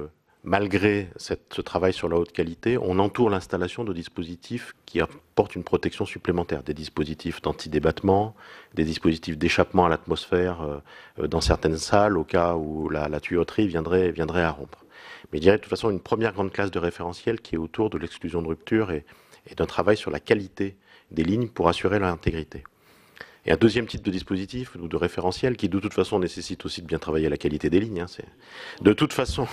D: malgré ce travail sur la haute qualité, on entoure l'installation de dispositifs qui apportent une protection supplémentaire, des dispositifs d'antidébattement, des dispositifs d'échappement à l'atmosphère dans certaines salles, au cas où la tuyauterie viendrait à rompre. Mais je dirais de toute façon une première grande classe de référentiel qui est autour de l'exclusion de rupture et d'un travail sur la qualité des lignes pour assurer leur intégrité. Et un deuxième type de dispositif ou de référentiel qui de toute façon nécessite aussi de bien travailler la qualité des lignes, de toute façon,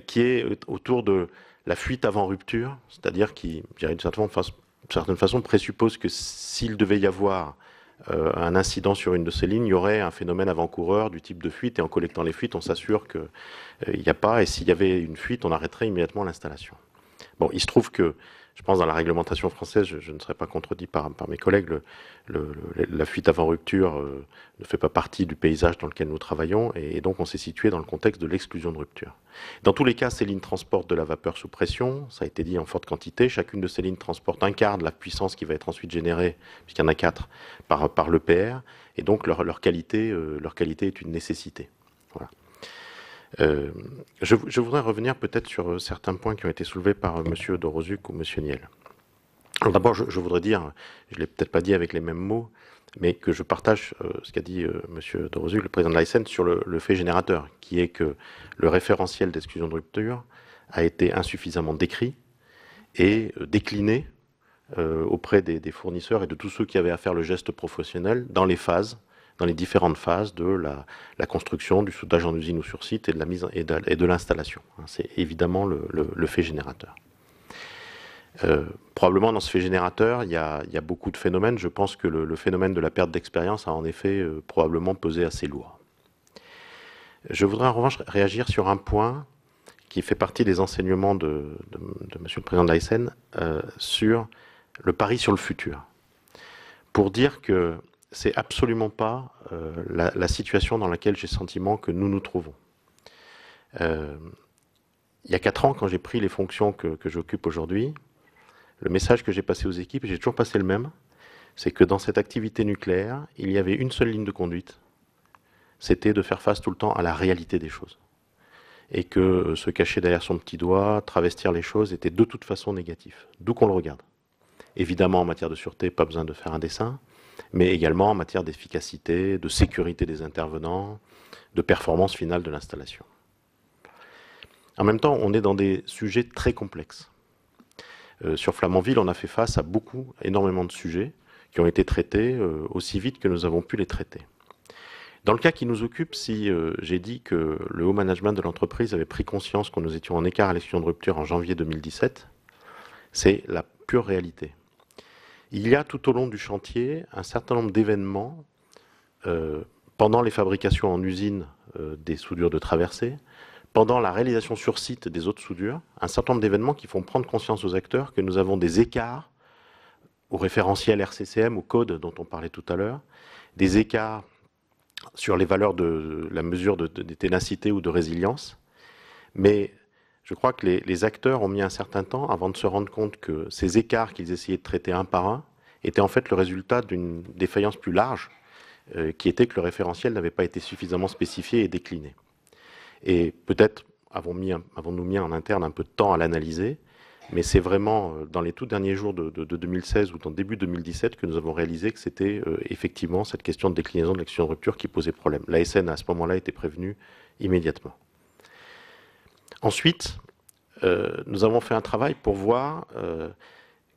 D: qui est autour de la fuite avant rupture, c'est-à-dire qui, je dirais d'une certaine façon, présuppose que s'il devait y avoir un incident sur une de ces lignes, il y aurait un phénomène avant-coureur du type de fuite, et en collectant les fuites, on s'assure qu'il n'y a pas, et s'il y avait une fuite, on arrêterait immédiatement l'installation. Bon, il se trouve que, je pense dans la réglementation française, je ne serai pas contredit par mes collègues, la fuite avant rupture ne fait pas partie du paysage dans lequel nous travaillons, et donc on s'est situé dans le contexte de l'exclusion de rupture. Dans tous les cas, ces lignes transportent de la vapeur sous pression, ça a été dit en forte quantité, chacune de ces lignes transporte un quart de la puissance qui va être ensuite générée, puisqu'il y en a 4, par l'EPR, et donc leur qualité est une nécessité. Voilà. Je voudrais revenir peut-être sur certains points qui ont été soulevés par M. Dorozuc ou M. Niel. Alors d'abord, je voudrais dire, je ne l'ai peut-être pas dit avec les mêmes mots, mais que je partage ce qu'a dit M. Dorozuc, le président de l'ASN, sur le fait générateur, qui est que le référentiel d'exclusion de rupture a été insuffisamment décrit et décliné auprès des fournisseurs et de tous ceux qui avaient à faire le geste professionnel dans les différentes phases de la construction, du soudage en usine ou sur site et de l'installation. C'est évidemment le fait générateur. Probablement dans ce fait générateur, il y a beaucoup de phénomènes. Je pense que le phénomène de la perte d'expérience a en effet probablement pesé assez lourd. Je voudrais en revanche réagir sur un point qui fait partie des enseignements de Monsieur le Président de l'ASN sur le pari sur le futur. Pour dire que c'est absolument pas la situation dans laquelle j'ai le sentiment que nous nous trouvons. Il y a 4 ans, quand j'ai pris les fonctions que j'occupe aujourd'hui, le message que j'ai passé aux équipes, et j'ai toujours passé le même, c'est que dans cette activité nucléaire, il y avait une seule ligne de conduite, c'était de faire face tout le temps à la réalité des choses. Et que se cacher derrière son petit doigt, travestir les choses, était de toute façon négatif, d'où qu'on le regarde. Évidemment, en matière de sûreté, pas besoin de faire un dessin, mais également en matière d'efficacité, de sécurité des intervenants, de performance finale de l'installation. En même temps, on est dans des sujets très complexes. Sur Flamanville, on a fait face à énormément de sujets qui ont été traités aussi vite que nous avons pu les traiter. Dans le cas qui nous occupe, si j'ai dit que le haut management de l'entreprise avait pris conscience que nous étions en écart à l'exclusion de rupture en janvier 2017, c'est la pure réalité. Il y a tout au long du chantier un certain nombre d'événements pendant les fabrications en usine des soudures de traversée, pendant la réalisation sur site des autres soudures, un certain nombre d'événements qui font prendre conscience aux acteurs que nous avons des écarts au référentiel RCCM, au code dont on parlait tout à l'heure, des écarts sur les valeurs de la mesure de ténacité ou de résilience. Mais je crois que les acteurs ont mis un certain temps avant de se rendre compte que ces écarts qu'ils essayaient de traiter un par un étaient en fait le résultat d'une défaillance plus large, qui était que le référentiel n'avait pas été suffisamment spécifié et décliné. Et peut-être avons-nous mis en interne un peu de temps à l'analyser, mais c'est vraiment dans les tout derniers jours de 2016 ou dans début 2017 que nous avons réalisé que c'était effectivement cette question de déclinaison de l'exclusion de rupture qui posait problème. L'ASN à ce moment-là était prévenue immédiatement. Ensuite, nous avons fait un travail pour voir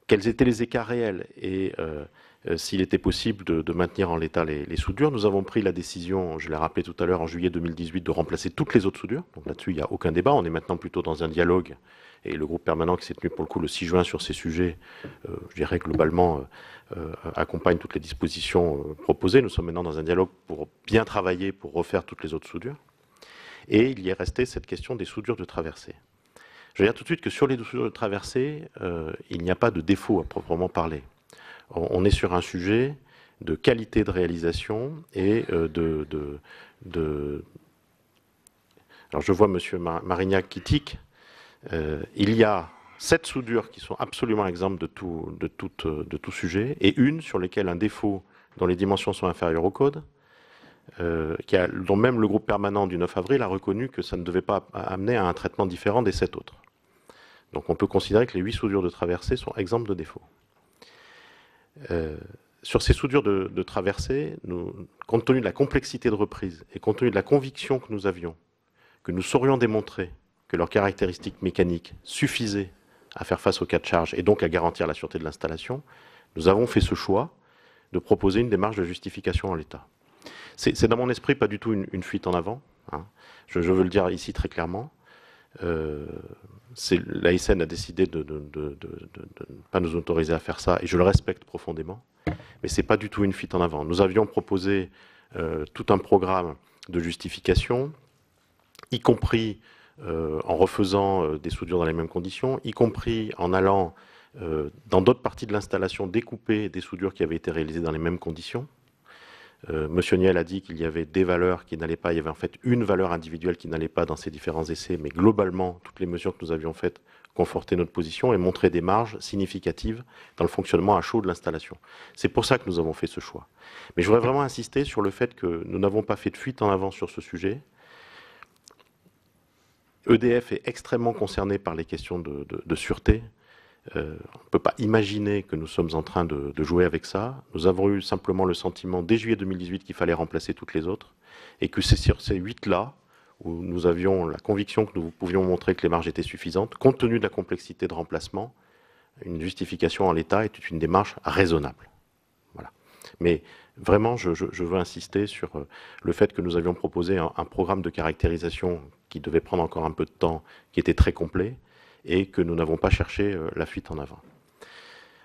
D: quels étaient les écarts réels et s'il était possible de maintenir en l'état les soudures. Nous avons pris la décision, je l'ai rappelé tout à l'heure, en juillet 2018, de remplacer toutes les autres soudures. Donc là-dessus, il n'y a aucun débat. On est maintenant plutôt dans un dialogue. Et le groupe permanent qui s'est tenu pour le coup le 6 juin sur ces sujets, je dirais globalement, accompagne toutes les dispositions proposées. Nous sommes maintenant dans un dialogue pour bien travailler, pour refaire toutes les autres soudures. Et il y est resté cette question des soudures de traversée. Je veux dire tout de suite que sur les soudures de traversée, il n'y a pas de défaut à proprement parler. On est sur un sujet de qualité de réalisation et Alors je vois M. Marignac qui tique. Il y a 7 soudures qui sont absolument exemptes de tout sujet et une sur lesquelles un défaut dont les dimensions sont inférieures au code, dont même le groupe permanent du 9 avril a reconnu que ça ne devait pas amener à un traitement différent des 7 autres. Donc on peut considérer que les 8 soudures de traversée sont exemptes de défauts. Sur ces soudures de traversée, compte tenu de la complexité de reprise et compte tenu de la conviction que nous avions, que nous saurions démontrer que leurs caractéristiques mécaniques suffisaient à faire face au cas de charge et donc à garantir la sûreté de l'installation, Nous avons fait ce choix de proposer une démarche de justification en l'état. C'est dans mon esprit pas du tout une fuite en avant, hein. Je veux le dire ici très clairement. L'ASN a décidé de ne pas nous autoriser à faire ça, et je le respecte profondément, mais ce n'est pas du tout une fuite en avant. Nous avions proposé tout un programme de justification, y compris en refaisant des soudures dans les mêmes conditions, y compris en allant dans d'autres parties de l'installation découper des soudures qui avaient été réalisées dans les mêmes conditions. Monsieur Niel a dit qu'il y avait des valeurs qui n'allaient pas, il y avait en fait une valeur individuelle qui n'allait pas dans ces différents essais, mais globalement, toutes les mesures que nous avions faites confortaient notre position et montraient des marges significatives dans le fonctionnement à chaud de l'installation. C'est pour ça que nous avons fait ce choix. Mais je voudrais vraiment insister sur le fait que nous n'avons pas fait de fuite en avant sur ce sujet. EDF est extrêmement concerné par les questions de sûreté. On ne peut pas imaginer que nous sommes en train de jouer avec ça. Nous avons eu simplement le sentiment dès juillet 2018 qu'il fallait remplacer toutes les autres et que c'est sur ces 8-là où nous avions la conviction que nous pouvions montrer que les marges étaient suffisantes. Compte tenu de la complexité de remplacement, une justification en l'état est une démarche raisonnable. Voilà. Mais vraiment, je veux insister sur le fait que nous avions proposé un programme de caractérisation qui devait prendre encore un peu de temps, qui était très complet, et que nous n'avons pas cherché la fuite en avant.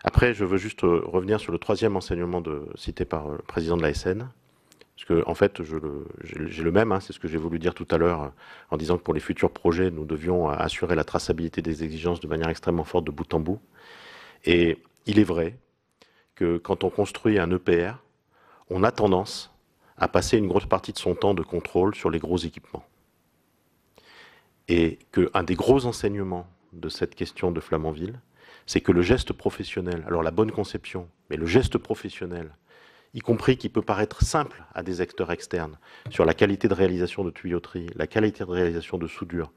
D: Après, je veux juste revenir sur le troisième enseignement cité par le président de l'ASN, parce que en fait, j'ai le même, hein, c'est ce que j'ai voulu dire tout à l'heure, en disant que pour les futurs projets, nous devions assurer la traçabilité des exigences de manière extrêmement forte de bout en bout. Et il est vrai que quand on construit un EPR, on a tendance à passer une grosse partie de son temps de contrôle sur les gros équipements. Et qu'un des gros enseignements de cette question de Flamanville, c'est que le geste professionnel, alors la bonne conception, mais le geste professionnel, y compris qui peut paraître simple à des acteurs externes, sur la qualité de réalisation de tuyauterie, la qualité de réalisation de soudure,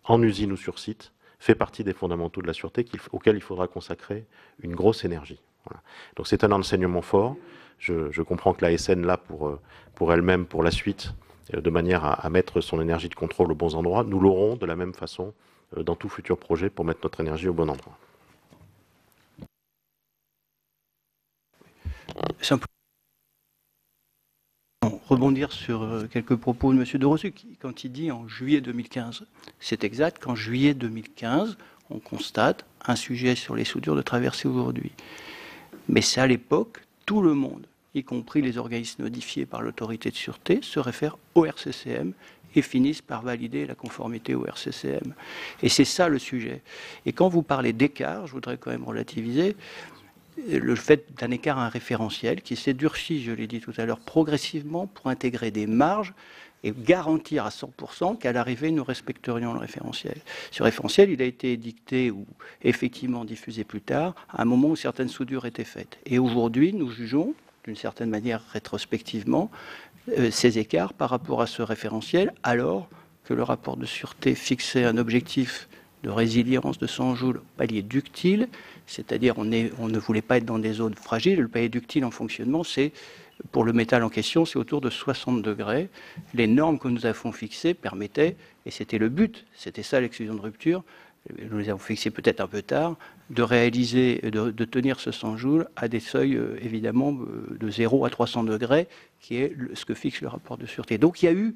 D: en usine ou sur site, fait partie des fondamentaux de la sûreté auxquels il faudra consacrer une grosse énergie. Voilà. Donc c'est un enseignement fort. Je comprends que l'ASN, là, pour elle-même, pour la suite, de manière à mettre son énergie de contrôle aux bons endroits, nous l'aurons de la même façon dans tout futur projet pour mettre notre énergie au bon endroit.
E: Simplement rebondir sur quelques propos de M. De Rossu, quand il dit en juillet 2015. C'est exact qu'en juillet 2015, on constate un sujet sur les soudures de traversée aujourd'hui. Mais c'est à l'époque, tout le monde, y compris les organismes notifiés par l'autorité de sûreté, se réfèrent au RCCM et finissent par valider la conformité au RCCM. Et c'est ça le sujet. Et quand vous parlez d'écart, je voudrais quand même relativiser le fait d'un écart à un référentiel qui s'est durci, je l'ai dit tout à l'heure, progressivement pour intégrer des marges et garantir à 100% qu'à l'arrivée, nous respecterions le référentiel. Ce référentiel, il a été édicté ou effectivement diffusé plus tard, à un moment où certaines soudures étaient faites. Et aujourd'hui, nous jugeons, d'une certaine manière rétrospectivement, ces écarts par rapport à ce référentiel, alors que le rapport de sûreté fixait un objectif de résilience de 100 joules au palier ductile, c'est-à-dire on ne voulait pas être dans des zones fragiles. Le palier ductile en fonctionnement, c'est, pour le métal en question, c'est autour de 60 degrés. Les normes que nous avons fixées permettaient, et c'était le but, c'était ça l'exclusion de rupture, nous les avons fixées peut-être un peu tard, de réaliser, de tenir ce 100 joules à des seuils évidemment de 0 à 300 degrés, qui est ce que fixe le rapport de sûreté. Donc il y a eu,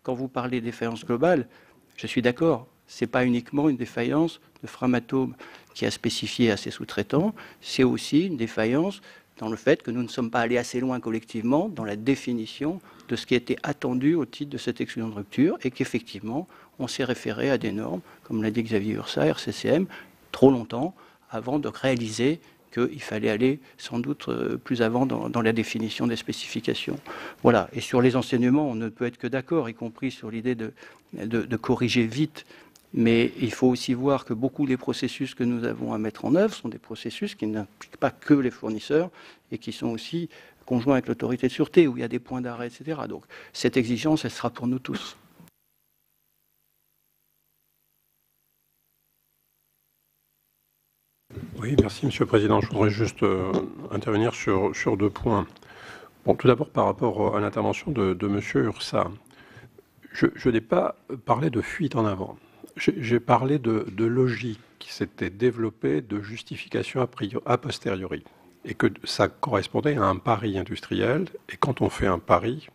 E: quand vous parlez de défaillance globale, je suis d'accord, ce n'est pas uniquement une défaillance de Framatome qui a spécifié à ses sous-traitants, c'est aussi une défaillance dans le fait que nous ne sommes pas allés assez loin collectivement dans la définition de ce qui était attendu au titre de cette exclusion de rupture et qu'effectivement, on s'est référé à des normes, comme l'a dit Xavier Ursa, RCCM, trop longtemps avant de réaliser qu'il fallait aller sans doute plus avant dans la définition des spécifications. Voilà. Et sur les enseignements, on ne peut être que d'accord, y compris sur l'idée de corriger vite. Mais il faut aussi voir que beaucoup des processus que nous avons à mettre en œuvre sont des processus qui n'impliquent pas que les fournisseurs et qui sont aussi conjoints avec l'autorité de sûreté, où il y a des points d'arrêt, etc. Donc cette exigence, elle sera pour nous tous.
F: Oui, merci Monsieur le Président. Je voudrais juste intervenir sur deux points. Bon, tout d'abord par rapport à l'intervention de Monsieur Ursa. Je n'ai pas parlé de fuite en avant. J'ai parlé de logique qui s'était développée de justification a posteriori. et que ça correspondait à un pari industriel. Et quand on fait un pari,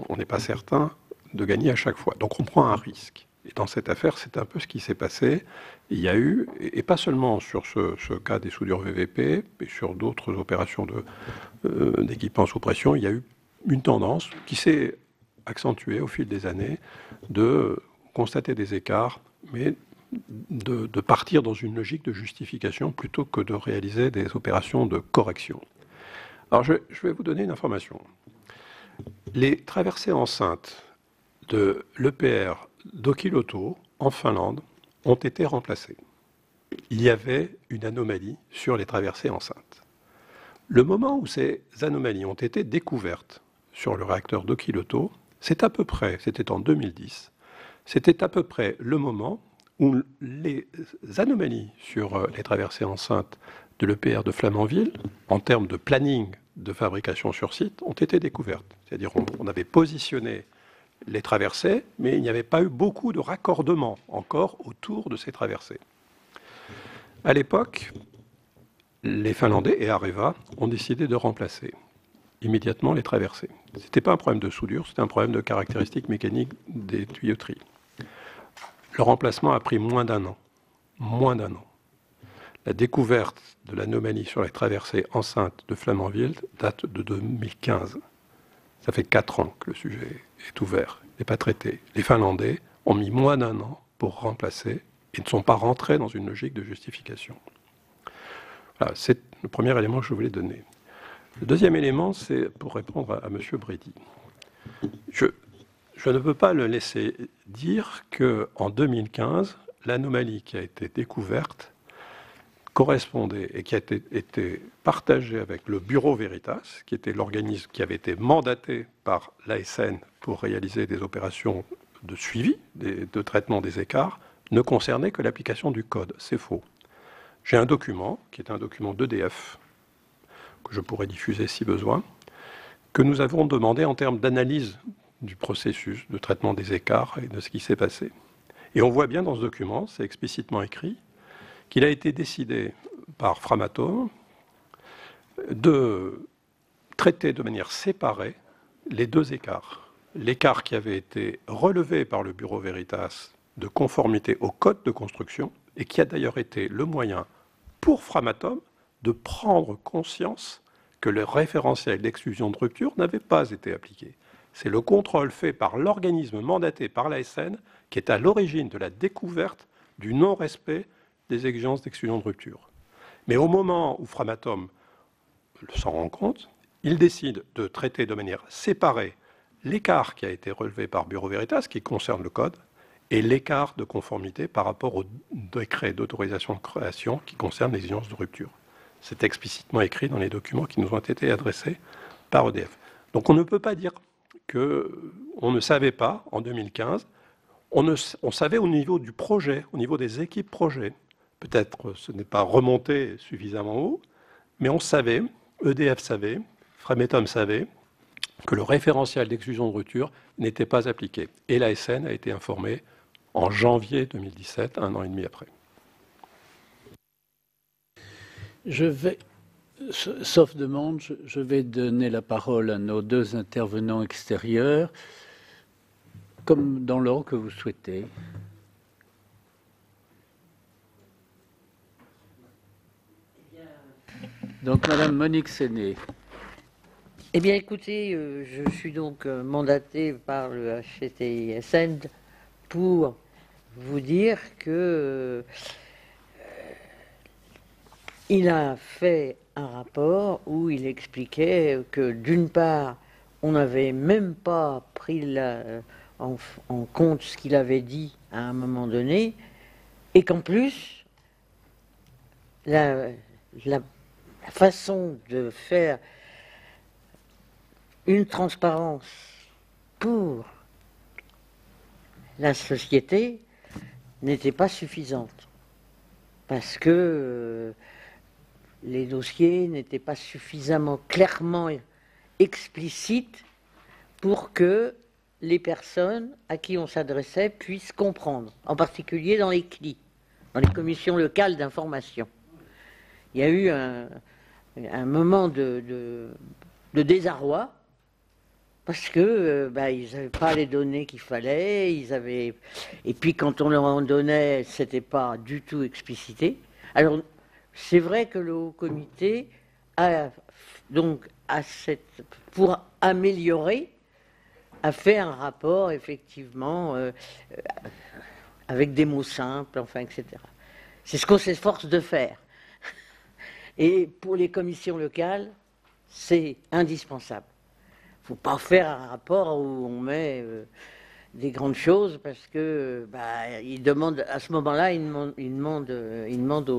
F: on n'est pas certain de gagner à chaque fois. Donc on prend un risque. Et dans cette affaire, c'est un peu ce qui s'est passé. Il y a eu, et pas seulement sur ce cas des soudures VVP, mais sur d'autres opérations d'équipement sous pression, il y a eu une tendance qui s'est accentuée au fil des années de constater des écarts, mais de partir dans une logique de justification plutôt que de réaliser des opérations de correction. Alors je vais vous donner une information. Les traversées enceintes de l'EPR d'Okiloto en Finlande ont été remplacées. Il y avait une anomalie sur les traversées enceintes. Le moment où ces anomalies ont été découvertes sur le réacteur d'Okiloto, c'était en 2010, c'était à peu près le moment où les anomalies sur les traversées enceintes de l'EPR de Flamanville, en termes de planning de fabrication sur site, ont été découvertes. C'est-à-dire on avait positionné les traversées, mais il n'y avait pas eu beaucoup de raccordements encore autour de ces traversées. À l'époque, les Finlandais et Areva ont décidé de remplacer immédiatement les traversées. Ce n'était pas un problème de soudure, c'était un problème de caractéristiques mécaniques des tuyauteries. Le remplacement a pris moins d'un an. Moins d'un an. La découverte de l'anomalie sur les traversées enceintes de Flamanville date de 2015. Ça fait 4 ans que le sujet est ouvert, n'est pas traité. Les Finlandais ont mis moins d'un an pour remplacer et ne sont pas rentrés dans une logique de justification. Voilà, c'est le premier élément que je voulais donner. Le deuxième élément, c'est pour répondre à M. Brady. Je ne peux pas le laisser dire qu'en 2015, l'anomalie qui a été découverte correspondait et qui a été partagée avec le Bureau Veritas, qui était l'organisme qui avait été mandaté par l'ASN pour réaliser des opérations de suivi, de traitement des écarts, ne concernait que l'application du code. C'est faux. J'ai un document, qui est un document d'EDF, que je pourrais diffuser si besoin, que nous avons demandé en termes d'analyse du processus de traitement des écarts et de ce qui s'est passé. Et on voit bien dans ce document, c'est explicitement écrit, qu'il a été décidé par Framatome de traiter de manière séparée les deux écarts. L'écart qui avait été relevé par le Bureau Veritas de conformité au code de construction et qui a d'ailleurs été le moyen pour Framatome de prendre conscience que le référentiel d'exclusion de rupture n'avait pas été appliqué. C'est le contrôle fait par l'organisme mandaté par l'ASN qui est à l'origine de la découverte du non-respect des exigences d'exclusion de rupture. Mais au moment où Framatome s'en rend compte, il décide de traiter de manière séparée l'écart qui a été relevé par Bureau Veritas, qui concerne le code, et l'écart de conformité par rapport au décret d'autorisation de création qui concerne les exigences de rupture. C'est explicitement écrit dans les documents qui nous ont été adressés par EDF. Donc on ne peut pas dire qu'on ne savait pas en 2015, on savait au niveau du projet, au niveau des équipes projet. Peut-être ce n'est pas remonté suffisamment haut, mais on savait, EDF savait, Framatome savait, que le référentiel d'exclusion de rupture n'était pas appliqué. Et l'ASN a été informée en janvier 2017, un an et demi après.
C: Je vais, sauf demande, je vais donner la parole à nos deux intervenants extérieurs, comme dans l'ordre que vous souhaitez. Donc, Madame Monique Séné.
H: Eh bien, écoutez, je suis donc mandatée par le HCTISN pour vous dire que il a fait un rapport où il expliquait que, d'une part, on n'avait même pas pris en compte ce qu'il avait dit à un moment donné, et qu'en plus, la façon de faire une transparence pour la société n'était pas suffisante parce que les dossiers n'étaient pas suffisamment clairement explicites pour que les personnes à qui on s'adressait puissent comprendre, en particulier dans les CLI, dans les commissions locales d'information. Il y a eu un moment de désarroi, parce que ils n'avaient pas les données qu'il fallait, et puis quand on leur en donnait, c'était pas du tout explicité. Alors c'est vrai que le Haut Comité pour améliorer, a fait un rapport effectivement avec des mots simples, enfin, etc. C'est ce qu'on s'efforce de faire. Et pour les commissions locales, c'est indispensable. Il ne faut pas faire un rapport où on met des grandes choses, parce que ils demandent, à ce moment-là, ils demandent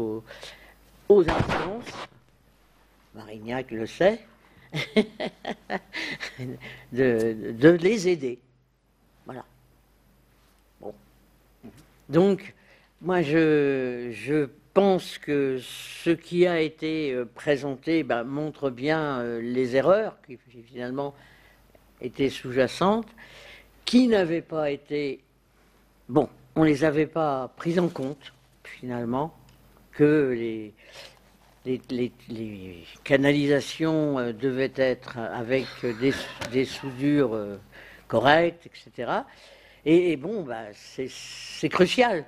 H: aux instances, Marignac le sait, de les aider. Voilà. Bon. Donc, moi, je pense que ce qui a été présenté montre bien les erreurs qui finalement étaient sous-jacentes, qui n'avaient pas été... Bon, on ne les avait pas prises en compte, finalement, que les canalisations devaient être avec des soudures correctes, etc. Et bon, c'est crucial.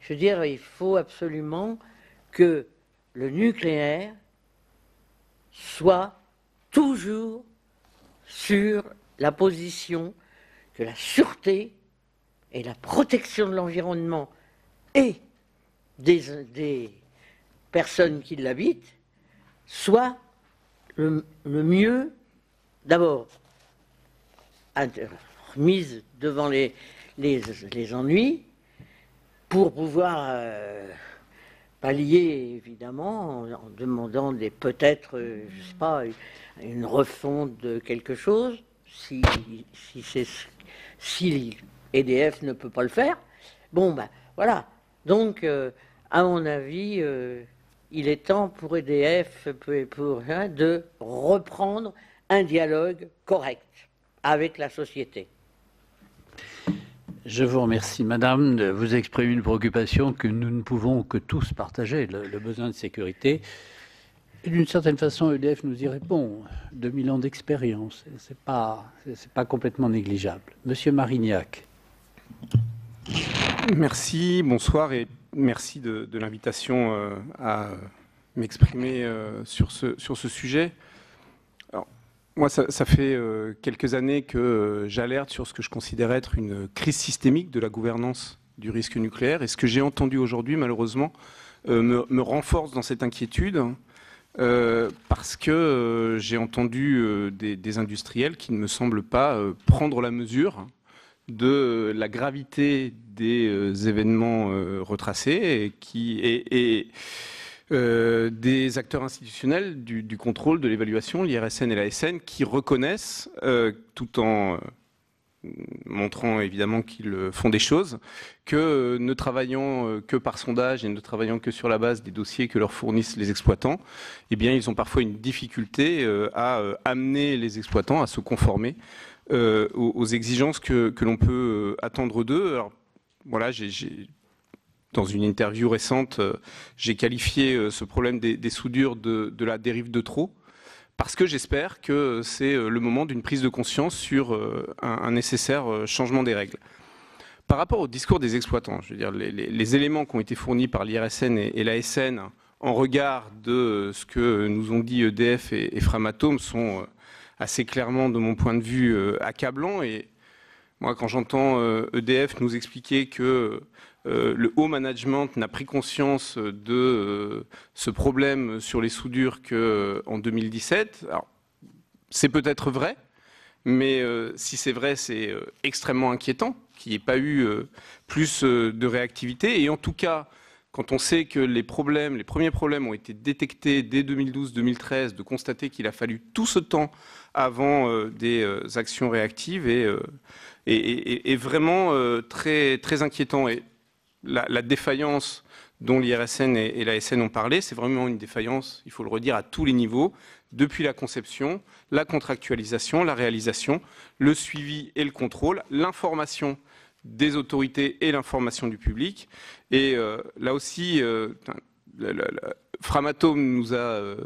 H: Je veux dire, il faut absolument que le nucléaire soit toujours sur la position que la sûreté et la protection de l'environnement et des personnes qui l'habitent soient le mieux, d'abord, mise devant les ennuis, pour pouvoir pallier, évidemment, en demandant peut-être, je sais pas, une refonte de quelque chose, si EDF ne peut pas le faire. Bon, voilà. Donc, à mon avis, il est temps pour EDF de reprendre un dialogue correct avec la société.
C: Je vous remercie, Madame, de vous exprimer une préoccupation que nous ne pouvons que tous partager, le besoin de sécurité. D'une certaine façon, EDF nous y répond. 2000 ans d'expérience, c'est pas complètement négligeable. Monsieur Marignac.
I: Merci, bonsoir et merci de l'invitation à m'exprimer sur ce sujet. Alors, moi, ça fait quelques années que j'alerte sur ce que je considère être une crise systémique de la gouvernance du risque nucléaire. Et ce que j'ai entendu aujourd'hui, malheureusement, me renforce dans cette inquiétude. Parce que j'ai entendu des industriels qui ne me semblent pas prendre la mesure de la gravité des événements retracés et des acteurs institutionnels du contrôle, de l'évaluation, l'IRSN et l'ASN, qui reconnaissent, tout en montrant évidemment qu'ils font des choses, que ne travaillant que par sondage et ne travaillant que sur la base des dossiers que leur fournissent les exploitants, eh bien, ils ont parfois une difficulté à amener les exploitants à se conformer aux exigences que l'on peut attendre d'eux. Alors, voilà, dans une interview récente, j'ai qualifié ce problème des soudures de la dérive de trop, parce que j'espère que c'est le moment d'une prise de conscience sur un nécessaire changement des règles. Par rapport au discours des exploitants, je veux dire, les éléments qui ont été fournis par l'IRSN et l'ASN en regard de ce que nous ont dit EDF et Framatome sont assez clairement, de mon point de vue, accablants. Et moi, quand j'entends EDF nous expliquer que le haut management n'a pris conscience de ce problème sur les soudures qu'en 2017. Alors, c'est peut-être vrai, mais si c'est vrai, c'est extrêmement inquiétant qu'il n'y ait pas eu plus de réactivité. Et en tout cas, quand on sait que les premiers problèmes ont été détectés dès 2012-2013, de constater qu'il a fallu tout ce temps avant des actions réactives est vraiment très, très inquiétant. Et la défaillance dont l'IRSN et l'ASN ont parlé, c'est vraiment une défaillance, il faut le redire, à tous les niveaux, depuis la conception, la contractualisation, la réalisation, le suivi et le contrôle, l'information des autorités et l'information du public. Et là aussi, Framatome nous a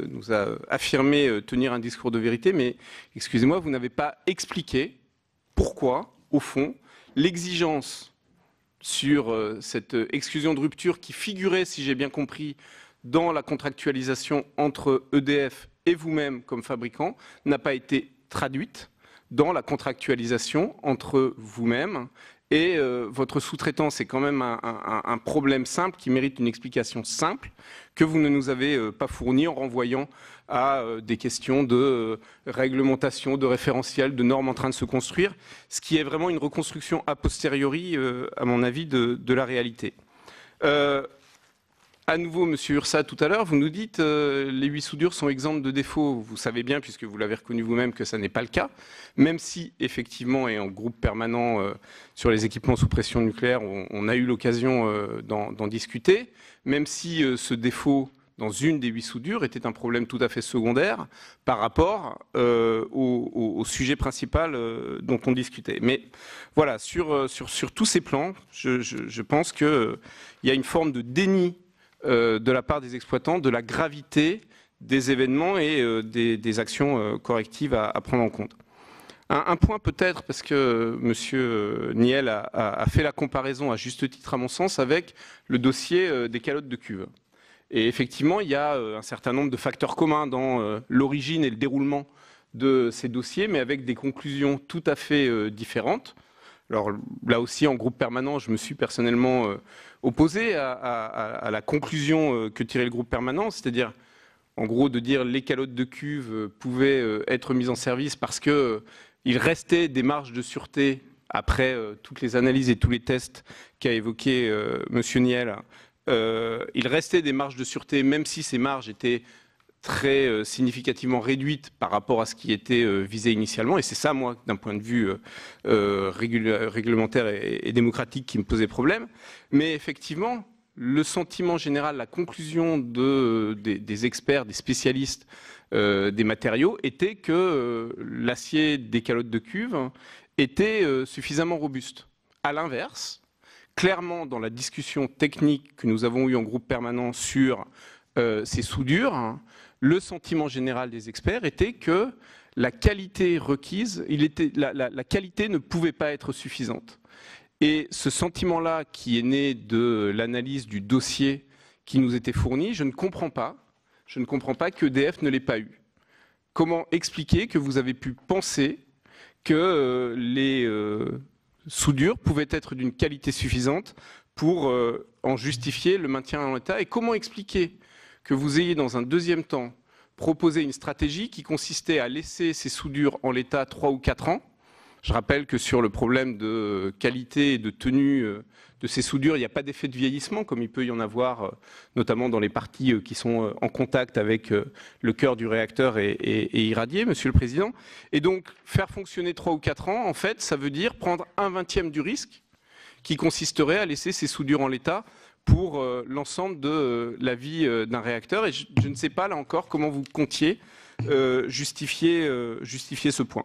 I: nous a affirmé tenir un discours de vérité, mais excusez-moi, vous n'avez pas expliqué pourquoi, au fond, l'exigence sur cette exclusion de rupture qui figurait, si j'ai bien compris, dans la contractualisation entre EDF et vous-même comme fabricant, n'a pas été traduite dans la contractualisation entre vous-même et votre sous-traitant. C'est quand même un problème simple qui mérite une explication simple que vous ne nous avez pas fournie en renvoyant à des questions de réglementation, de référentiel, de normes en train de se construire, ce qui est vraiment une reconstruction a posteriori, à mon avis, de la réalité. À nouveau, Monsieur Ursa, tout à l'heure, vous nous dites les 8 soudures sont exemptes de défauts. Vous savez bien, puisque vous l'avez reconnu vous-même, que ça n'est pas le cas, même si, effectivement, et en groupe permanent sur les équipements sous pression nucléaire, on a eu l'occasion d'en discuter, même si ce défaut dans une des 8 soudures était un problème tout à fait secondaire par rapport au sujet principal dont on discutait. Mais voilà, sur tous ces plans, je pense qu'il y a une forme de déni de la part des exploitants de la gravité des événements et des actions correctives à prendre en compte. Un point peut-être, parce que M. Niel a fait la comparaison à juste titre à mon sens avec le dossier des calottes de cuve. Et effectivement, il y a un certain nombre de facteurs communs dans l'origine et le déroulement de ces dossiers, mais avec des conclusions tout à fait différentes. Alors là aussi, en groupe permanent, je me suis personnellement opposé à la conclusion que tirait le groupe permanent, c'est-à-dire en gros de dire les calottes de cuve pouvaient être mises en service parce qu'il restait des marges de sûreté après toutes les analyses et tous les tests qu'a évoqué M. Niel. Il restait des marges de sûreté, même si ces marges étaient très significativement réduite par rapport à ce qui était visé initialement. Et c'est ça, moi, d'un point de vue réglementaire et démocratique, qui me posait problème. Mais effectivement, le sentiment général, la conclusion des experts, des spécialistes des matériaux, était que l'acier des calottes de cuve était suffisamment robuste. À l'inverse, clairement, dans la discussion technique que nous avons eue en groupe permanent sur ces soudures, le sentiment général des experts était que la qualité requise, la qualité ne pouvait pas être suffisante. Et ce sentiment-là, qui est né de l'analyse du dossier qui nous était fourni, je ne comprends pas que EDF ne l'ait pas eu. Comment expliquer que vous avez pu penser que les soudures pouvaient être d'une qualité suffisante pour en justifier le maintien en état? Et comment expliquer que vous ayez dans un deuxième temps proposé une stratégie qui consistait à laisser ces soudures en l'état 3 ou 4 ans? Je rappelle que sur le problème de qualité et de tenue de ces soudures, il n'y a pas d'effet de vieillissement comme il peut y en avoir, notamment dans les parties qui sont en contact avec le cœur du réacteur et irradiées, Monsieur le Président. Et donc, faire fonctionner 3 ou 4 ans, en fait, ça veut dire prendre 1/20 du risque qui consisterait à laisser ces soudures en l'état pour l'ensemble de la vie d'un réacteur. Et je ne sais pas, là encore, comment vous comptiez justifier ce point.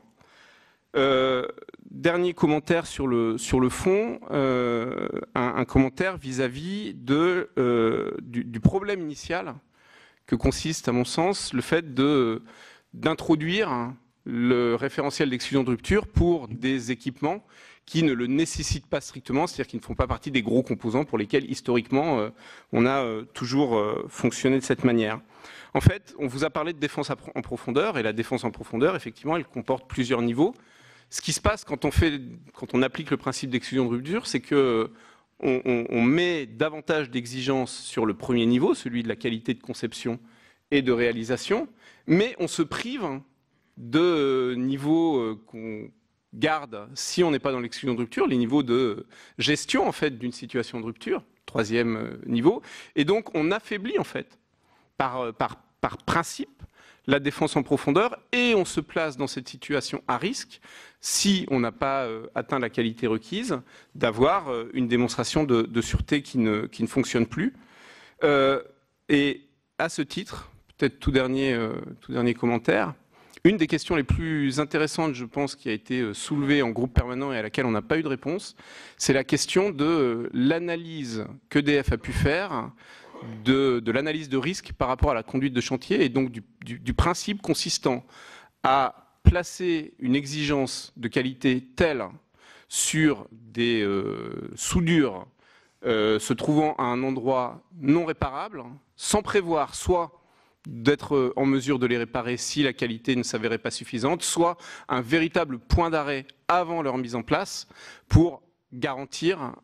I: Dernier commentaire sur le fond, un commentaire vis-à-vis du problème initial que consiste, à mon sens, le fait d'introduire le référentiel d'exclusion de rupture pour des équipements qui ne le nécessitent pas strictement, c'est-à-dire qui ne font pas partie des gros composants pour lesquels, historiquement, on a toujours fonctionné de cette manière. En fait, on vous a parlé de défense en profondeur, et la défense en profondeur, effectivement, elle comporte plusieurs niveaux. Ce qui se passe quand on applique le principe d'exclusion de rupture, c'est que on met davantage d'exigences sur le premier niveau, celui de la qualité de conception et de réalisation, mais on se prive de niveaux qu'on garde si on n'est pas dans l'exclusion de rupture, les niveaux de gestion en fait d'une situation de rupture, troisième niveau, et donc on affaiblit en fait par principe la défense en profondeur, et on se place dans cette situation à risque, si on n'a pas atteint la qualité requise, d'avoir une démonstration de sûreté qui ne fonctionne plus. Et à ce titre, peut-être tout dernier commentaire, une des questions les plus intéressantes, je pense, qui a été soulevée en groupe permanent et à laquelle on n'a pas eu de réponse, c'est la question de l'analyse qu'EDF a pu faire de l'analyse de risque par rapport à la conduite de chantier et donc du principe consistant à placer une exigence de qualité telle sur des soudures se trouvant à un endroit non réparable, sans prévoir soit d'être en mesure de les réparer si la qualité ne s'avérait pas suffisante, soit un véritable point d'arrêt avant leur mise en place pour garantir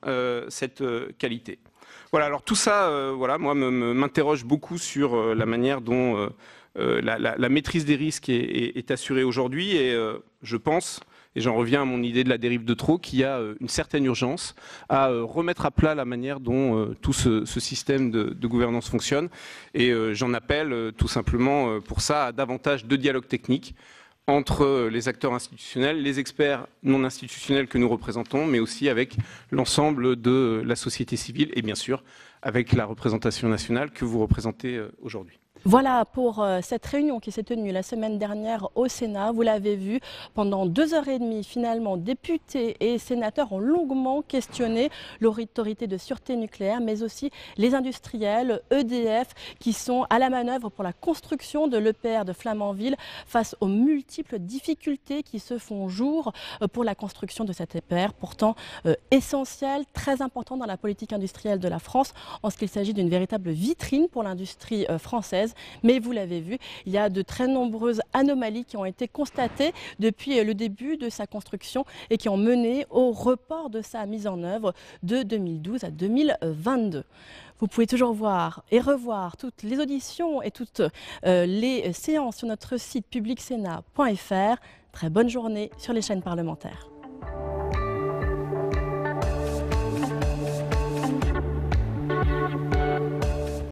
I: cette qualité. Voilà, alors tout ça, voilà, moi, m'interroge beaucoup sur la manière dont la maîtrise des risques est assurée aujourd'hui et je pense, et j'en reviens à mon idée de la dérive de trop, qu'il y a une certaine urgence à remettre à plat la manière dont tout ce système de gouvernance fonctionne. Et j'en appelle tout simplement pour ça à davantage de dialogue technique entre les acteurs institutionnels, les experts non institutionnels que nous représentons, mais aussi avec l'ensemble de la société civile et bien sûr avec la représentation nationale que vous représentez aujourd'hui.
A: Voilà pour cette réunion qui s'est tenue la semaine dernière au Sénat. Vous l'avez vu, pendant 2h30, finalement, députés et sénateurs ont longuement questionné l'autorité de sûreté nucléaire, mais aussi les industriels, EDF, qui sont à la manœuvre pour la construction de l'EPR de Flamanville face aux multiples difficultés qui se font jour pour la construction de cet EPR, pourtant essentiel, très important dans la politique industrielle de la France, en ce qu'il s'agit d'une véritable vitrine pour l'industrie française. Mais vous l'avez vu, il y a de très nombreuses anomalies qui ont été constatées depuis le début de sa construction et qui ont mené au report de sa mise en œuvre de 2012 à 2022. Vous pouvez toujours voir et revoir toutes les auditions et toutes les séances sur notre site publicsénat.fr. Très bonne journée sur les chaînes parlementaires.